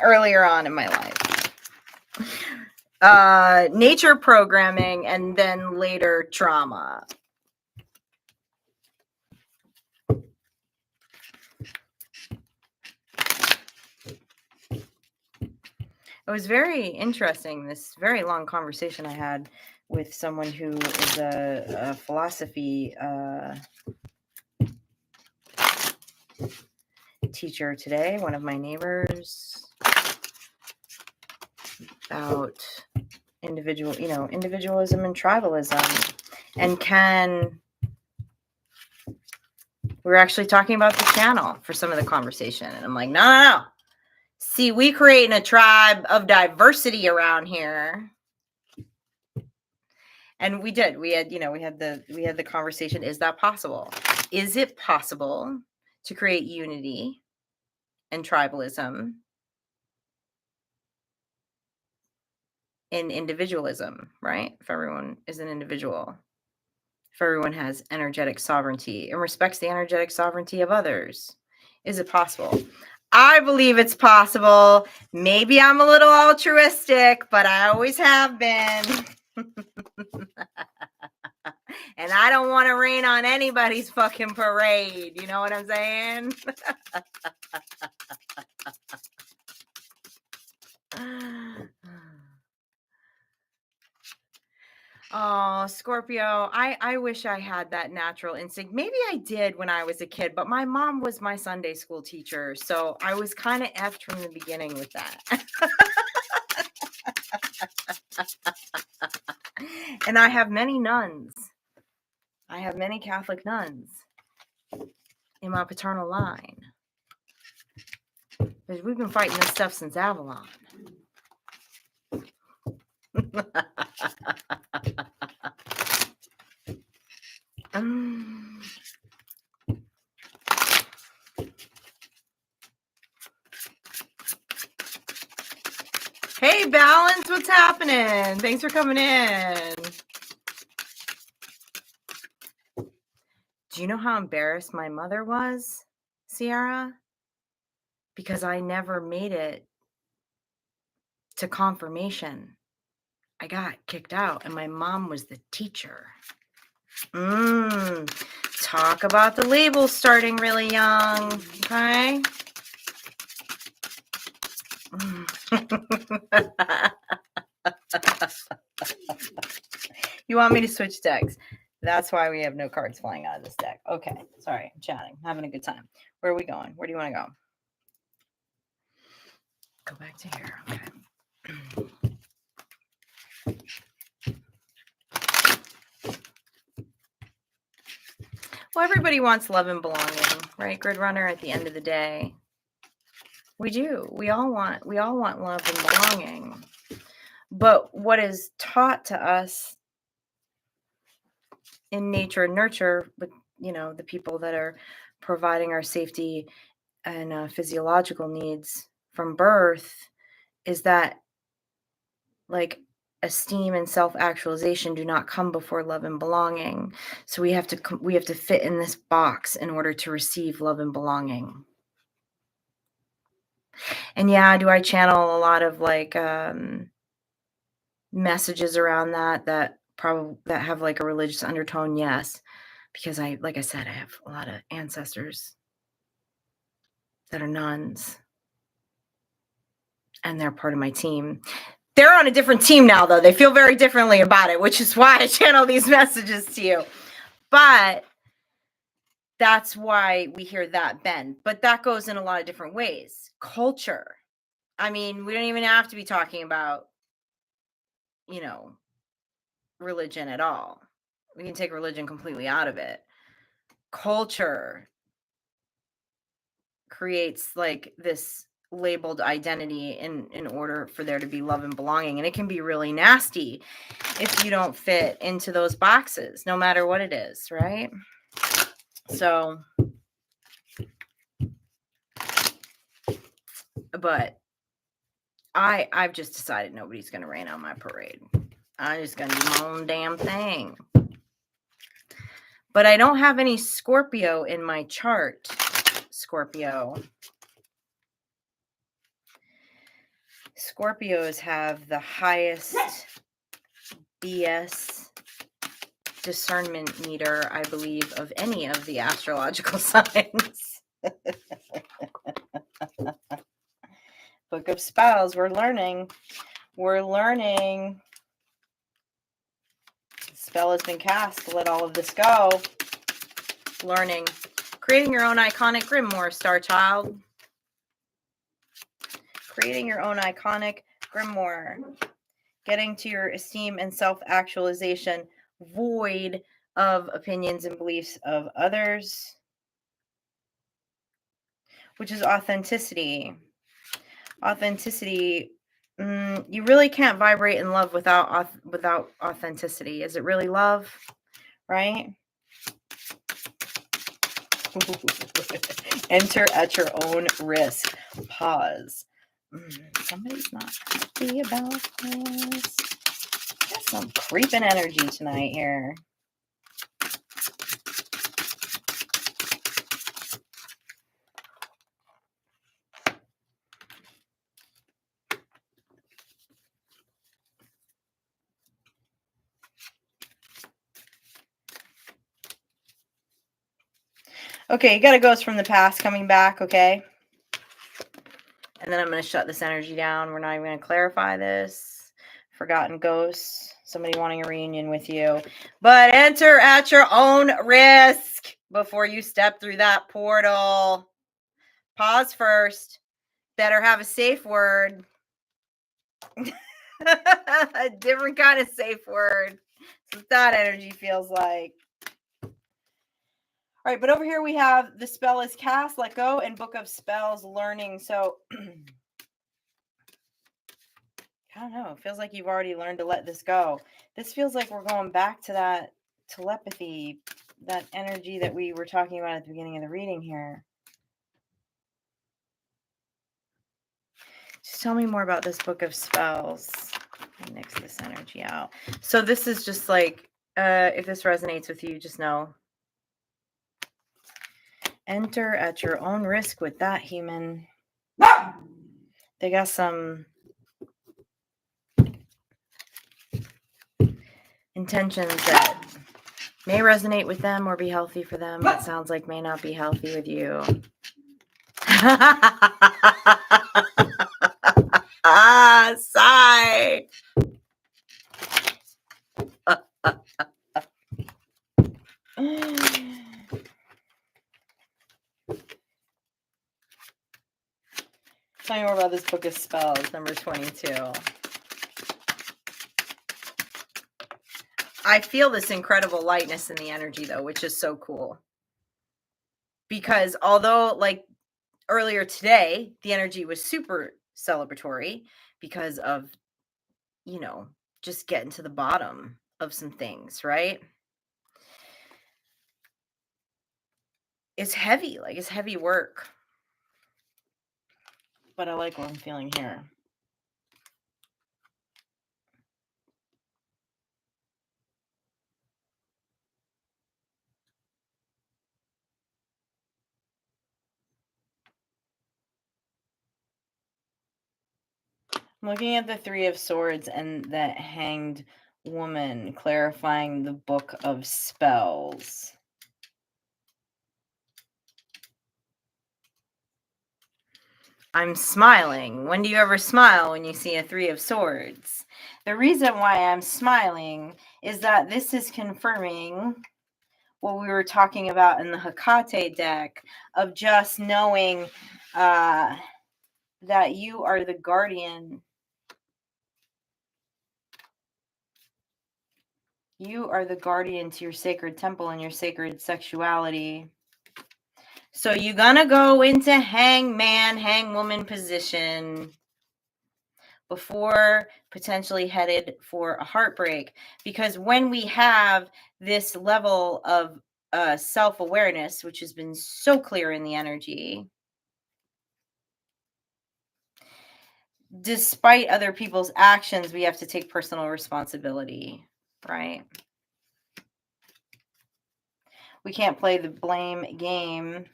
Earlier on in my life. Nature programming and then later trauma. It was very interesting, this very long conversation I had with someone who is a philosophy teacher today, one of my neighbors, about individualism and tribalism. And we were actually talking about the channel for some of the conversation. And I'm like, no. See, we creating a tribe of diversity around here. And we did. We had the conversation. Is that possible? Is it possible to create unity and tribalism in individualism, right? If everyone is an individual, if everyone has energetic sovereignty and respects the energetic sovereignty of others, is it possible? I believe it's possible. Maybe I'm a little altruistic, but I always have been. And I don't want to rain on anybody's fucking parade. You know what I'm saying? Oh, Scorpio, I wish I had that natural instinct. Maybe I did when I was a kid, but my mom was my Sunday school teacher, so I was kind of effed from the beginning with that. And I have many nuns. I have many Catholic nuns in my paternal line. Because we've been fighting this stuff since Avalon. Hey, Balance, what's happening? Thanks for coming in. Do you know how embarrassed my mother was, Sierra? Because I never made it to confirmation. I got kicked out, and my mom was the teacher. Talk about the labels starting really young, okay? You want me to switch decks? That's why we have no cards flying out of this deck. Okay, sorry, I'm chatting, having a good time. Where are we going? Where do you want to go? Go back to here, okay. Well, everybody wants love and belonging, right, Grid Runner? At the end of the day, we do. We all want love and belonging. But what is taught to us in nature and nurture, with the people that are providing our safety and physiological needs from birth, is that like esteem and self-actualization do not come before love and belonging. So we have to fit in this box in order to receive love and belonging. And yeah, do I channel a lot of like messages around that have like a religious undertone? Yes, because like I said, I have a lot of ancestors that are nuns, and they're part of my team. They're on a different team now, though. They feel very differently about it, which is why I channel these messages to you. But that's why we hear that bend. But that goes in a lot of different ways. Culture. I mean, we don't even have to be talking about, religion at all. We can take religion completely out of it. Culture creates like this labeled identity in order for there to be love and belonging, and it can be really nasty if you don't fit into those boxes, no matter what it is, right? So, but I've just decided nobody's gonna rain on my parade. I'm just gonna do my own damn thing. But I don't have any Scorpio in my chart. Scorpios have the highest BS discernment meter, I believe, of any of the astrological signs. Book of Spells, we're learning. The spell has been cast to let all of this go. Learning. Creating your own iconic grimoire, Star Child. Creating your own iconic grimoire. Getting to your esteem and self-actualization, void of opinions and beliefs of others, which is authenticity. Authenticity, you really can't vibrate in love without authenticity. Is it really love, right? Enter at your own risk. Pause. Somebody's not happy about this. Got some creeping energy tonight here. Okay, you got a ghost from the past coming back, okay? And then I'm going to shut this energy down. We're not even going to clarify this. Forgotten ghosts, somebody wanting a reunion with you. But enter at your own risk before you step through that portal. Pause first. Better have a safe word. A different kind of safe word. That's what that energy feels like. All right, but over here we have the spell is cast, let go, and book of spells learning. So I don't know. It feels like you've already learned to let this go. This feels like we're going back to that telepathy, that energy that we were talking about at the beginning of the reading here. Just tell me more about this book of spells. Let me mix this energy out. So this is just like, if this resonates with you, just know. Enter at your own risk with that, human. They got some intentions that may resonate with them or be healthy for them. It sounds like may not be healthy with you. Sigh. Tell me more about this book of spells, number 22. I feel this incredible lightness in the energy, though, which is so cool. Because although, like, earlier today, the energy was super celebratory because of, you know, just getting to the bottom of some things, right? It's heavy, like it's heavy work. But I like what I'm feeling here. I'm looking at the Three of Swords and the Hanged Woman, clarifying the book of spells. I'm smiling. When do you ever smile when you see a Three of Swords? The reason why I'm smiling is that this is confirming what we were talking about in the Hecate deck of just knowing that you are the guardian. You are the guardian to your sacred temple and your sacred sexuality. So you're going to go into hangman, hangwoman position before potentially headed for a heartbreak. Because when we have this level of self-awareness, which has been so clear in the energy, despite other people's actions, we have to take personal responsibility, right? We can't play the blame game.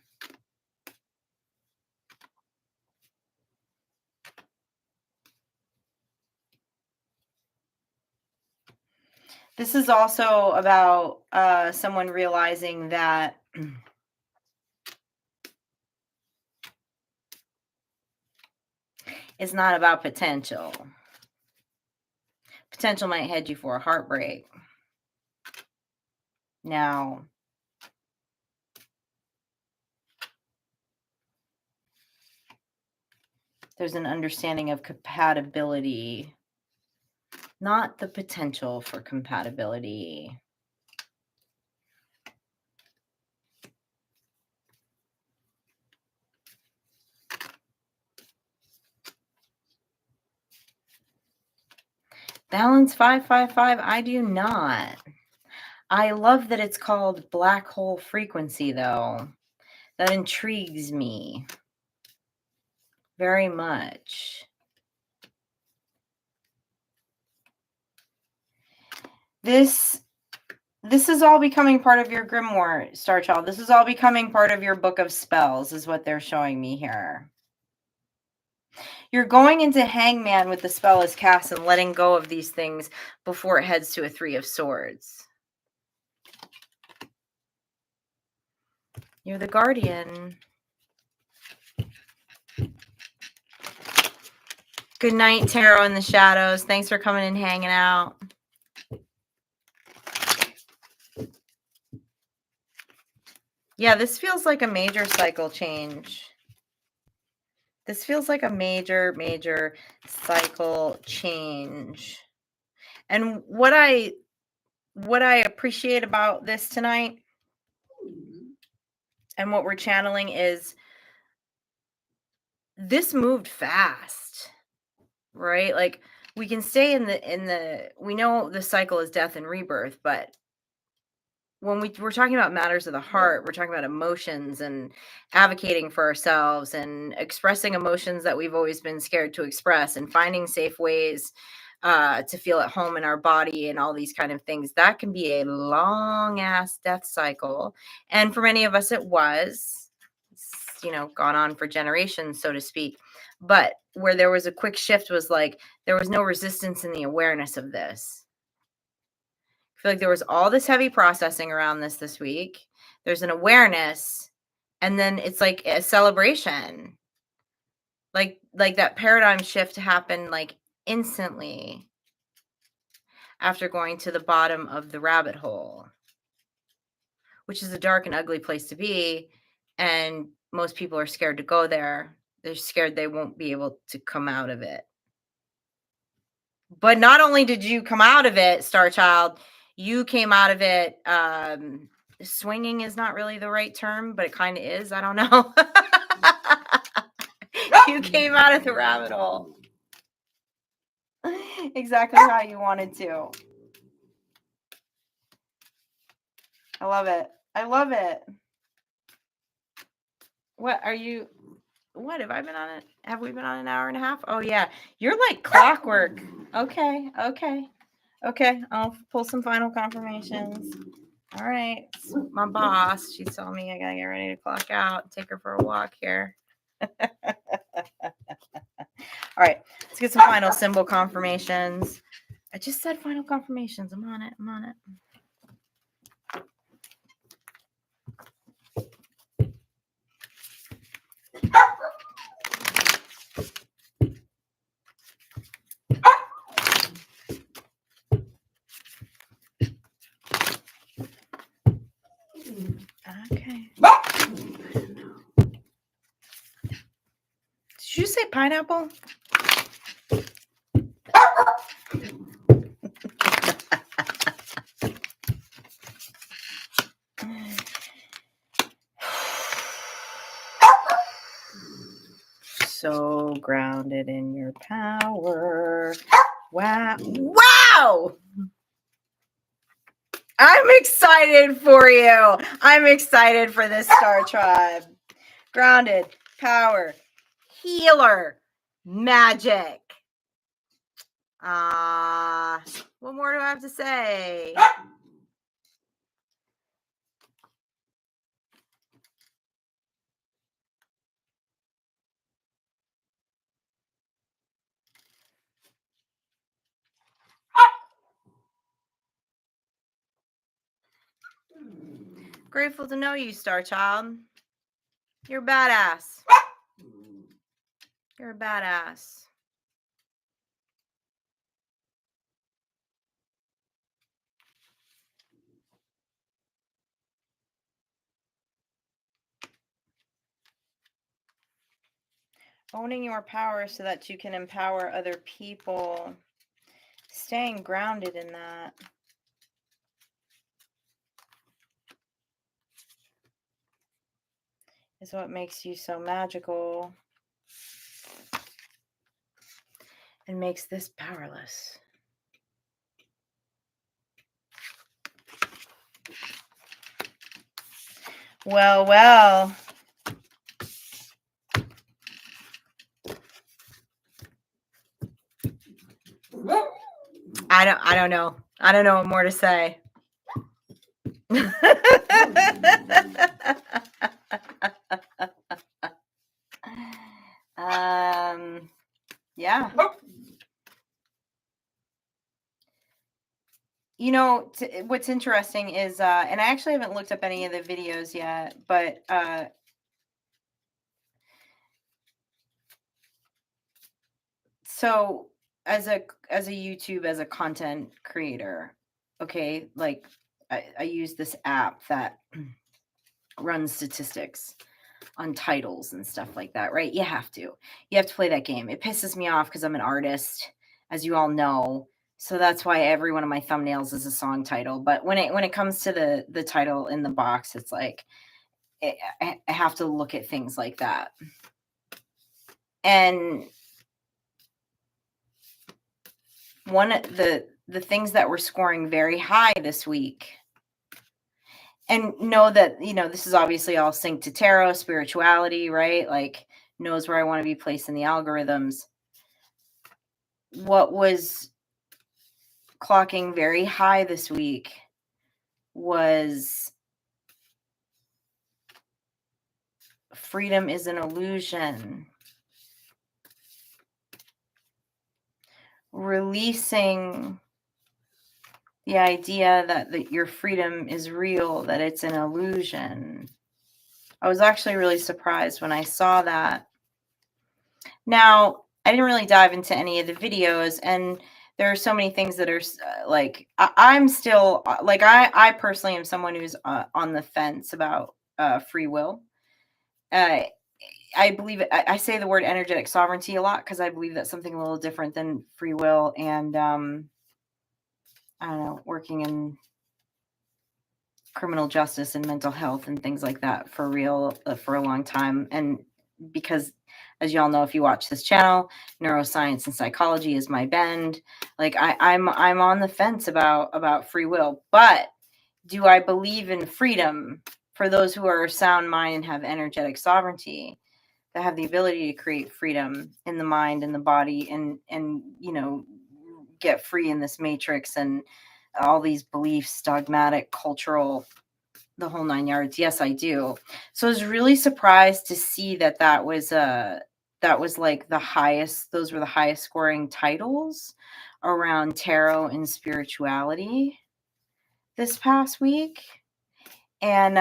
This is also about someone realizing that it's not about potential. Potential might head you for a heartbreak. Now, there's an understanding of compatibility, not the potential for compatibility. Balance 555, I do not. I love that it's called black hole frequency, though. That intrigues me very much. This is all becoming part of your grimoire, Star Child. This is all becoming part of your book of spells, is what they're showing me here. You're going into hangman with the spell is cast and letting go of these things before it heads to a Three of Swords. You're the guardian. Good night, Tarot in the Shadows. Thanks for coming and hanging out. Yeah, this feels like a major cycle change. This feels like a major cycle change. And what I appreciate about this tonight and what we're channeling is this moved fast, right? Like we can stay in the we know the cycle is death and rebirth, but when we're talking about matters of the heart, we're talking about emotions and advocating for ourselves and expressing emotions that we've always been scared to express and finding safe ways to feel at home in our body and all these kind of things. That can be a long ass death cycle. And for many of us, it was, gone on for generations, so to speak. But where there was a quick shift was like there was no resistance in the awareness of this. I feel like there was all this heavy processing around this week. There's an awareness, and then it's like a celebration. Like that paradigm shift happened like instantly after going to the bottom of the rabbit hole, which is a dark and ugly place to be, and most people are scared to go there. They're scared they won't be able to come out of it. But not only did you come out of it, Star Child, you came out of it. Swinging is not really the right term, but it kind of is. I don't know. You came out of the rabbit hole exactly how you wanted to. I love it. I love it. What are you? What have I been on it? Have we been on an hour and a half? Oh yeah, you're like clockwork. Okay. I'll pull some final confirmations. All right, it's my boss. She's telling me I gotta get ready to clock out. Take her for a walk here. All right, let's get some final symbol confirmations. I just said final confirmations. I'm on it. Okay. Did you say pineapple? So grounded in your power. Wow! I'm excited for you. I'm excited for this Star Tribe. Grounded, power, healer, magic. What more do I have to say? Grateful to know you, Star Child. You're a badass. You're a badass. Owning your power so that you can empower other people. Staying grounded in that. Is what makes you so magical and makes this powerless. Well. I don't know. I don't know what more to say. Yeah. You know, what's interesting is, and I actually haven't looked up any of the videos yet, but so as a YouTube, as a content creator, okay, like I use this app that run statistics on titles and stuff like that, right? You have to play that game. It pisses me off because I'm an artist, as you all know. So that's why every one of my thumbnails is a song title. But when it comes to the title in the box, it's like I have to look at things like that. And one of the things that were scoring very high this week, and know that, this is obviously all synced to tarot, spirituality, right? Like, knows where I want to be placed in the algorithms. What was clocking very high this week was freedom is an illusion. Releasing the idea that your freedom is real, that it's an illusion. I was actually really surprised when I saw that. Now, I didn't really dive into any of the videos, and there are so many things that are like, I'm still like, I personally am someone who's on the fence about free will. I believe I say the word energetic sovereignty a lot because I believe that's something a little different than free will. And I don't know, working in criminal justice and mental health and things like that for real for a long time. And because, as y'all know, if you watch this channel, neuroscience and psychology is my bend. Like, I'm on the fence about free will. But do I believe in freedom for those who are sound mind and have energetic sovereignty, that have the ability to create freedom in the mind and the body, and get free in this matrix and all these beliefs, dogmatic, cultural, the whole 9 yards? Yes, I do. So I was really surprised to see that was like the highest, those were the highest scoring titles around tarot and spirituality this past week. And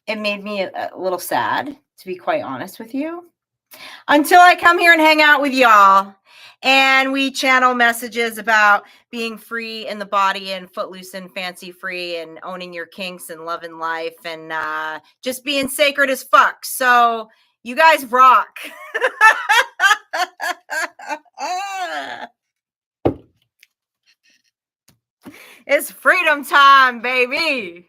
it made me a little sad, to be quite honest with you, until I come here and hang out with y'all and we channel messages about being free in the body and footloose and fancy free and owning your kinks and loving life and just being sacred as fuck. So you guys rock. It's freedom time, baby.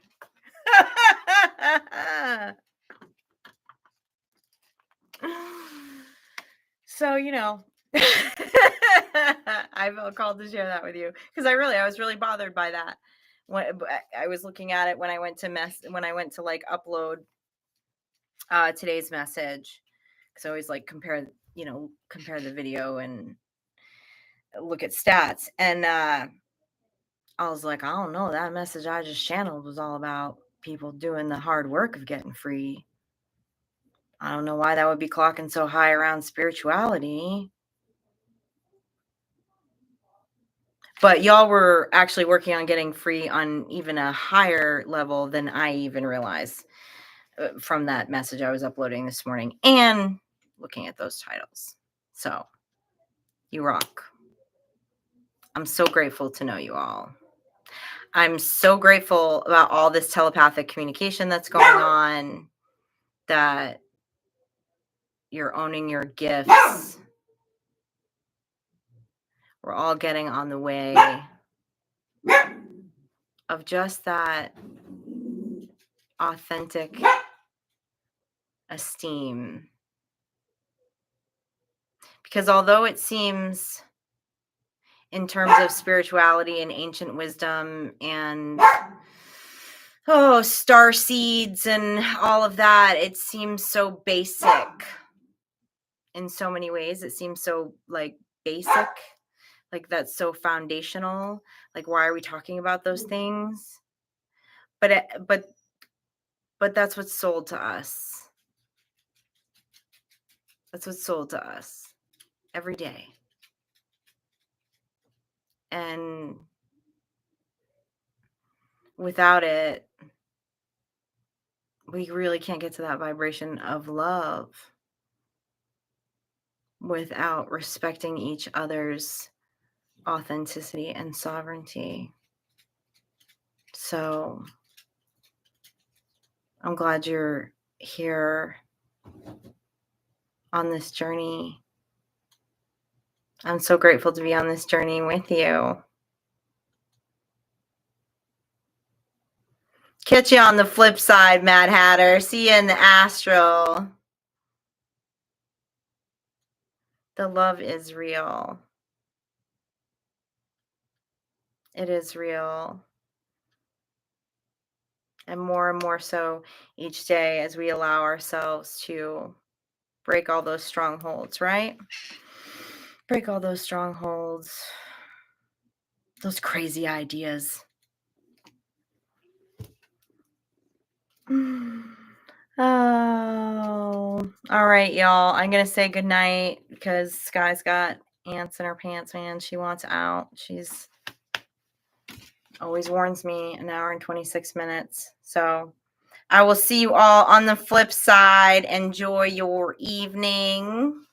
So, I felt called to share that with you because I was really bothered by that. When I was looking at it when I went to like upload today's message, because I always like compare the video and look at stats, and I was like, I don't know, that message I just channeled was all about people doing the hard work of getting free. I don't know why that would be clocking so high around spirituality. But y'all were actually working on getting free on even a higher level than I even realized from that message I was uploading this morning and looking at those titles. So you rock. I'm so grateful to know you all. I'm so grateful about all this telepathic communication that's going on, that you're owning your gifts. We're all getting on the way of just that authentic esteem. Because although it seems, in terms of spirituality and ancient wisdom and star seeds and all of that, it seems so basic in so many ways. It seems so like basic, like that's so foundational. Like, why are we talking about those things? But that's what's sold to us. That's what's sold to us every day. And without it, we really can't get to that vibration of love without respecting each other's authenticity and sovereignty. So I'm glad you're here on this journey. I'm so grateful to be on this journey with you. Catch you on the flip side, Mad Hatter. See you in the astral. The love is real. It is real. And more so each day as we allow ourselves to break all those strongholds, right? Break all those strongholds, those crazy ideas. Oh, all right, y'all. I'm going to say goodnight because Sky's got ants in her pants, man. She wants out. She's always warns me an hour and 26 minutes. So I will see you all on the flip side. Enjoy your evening.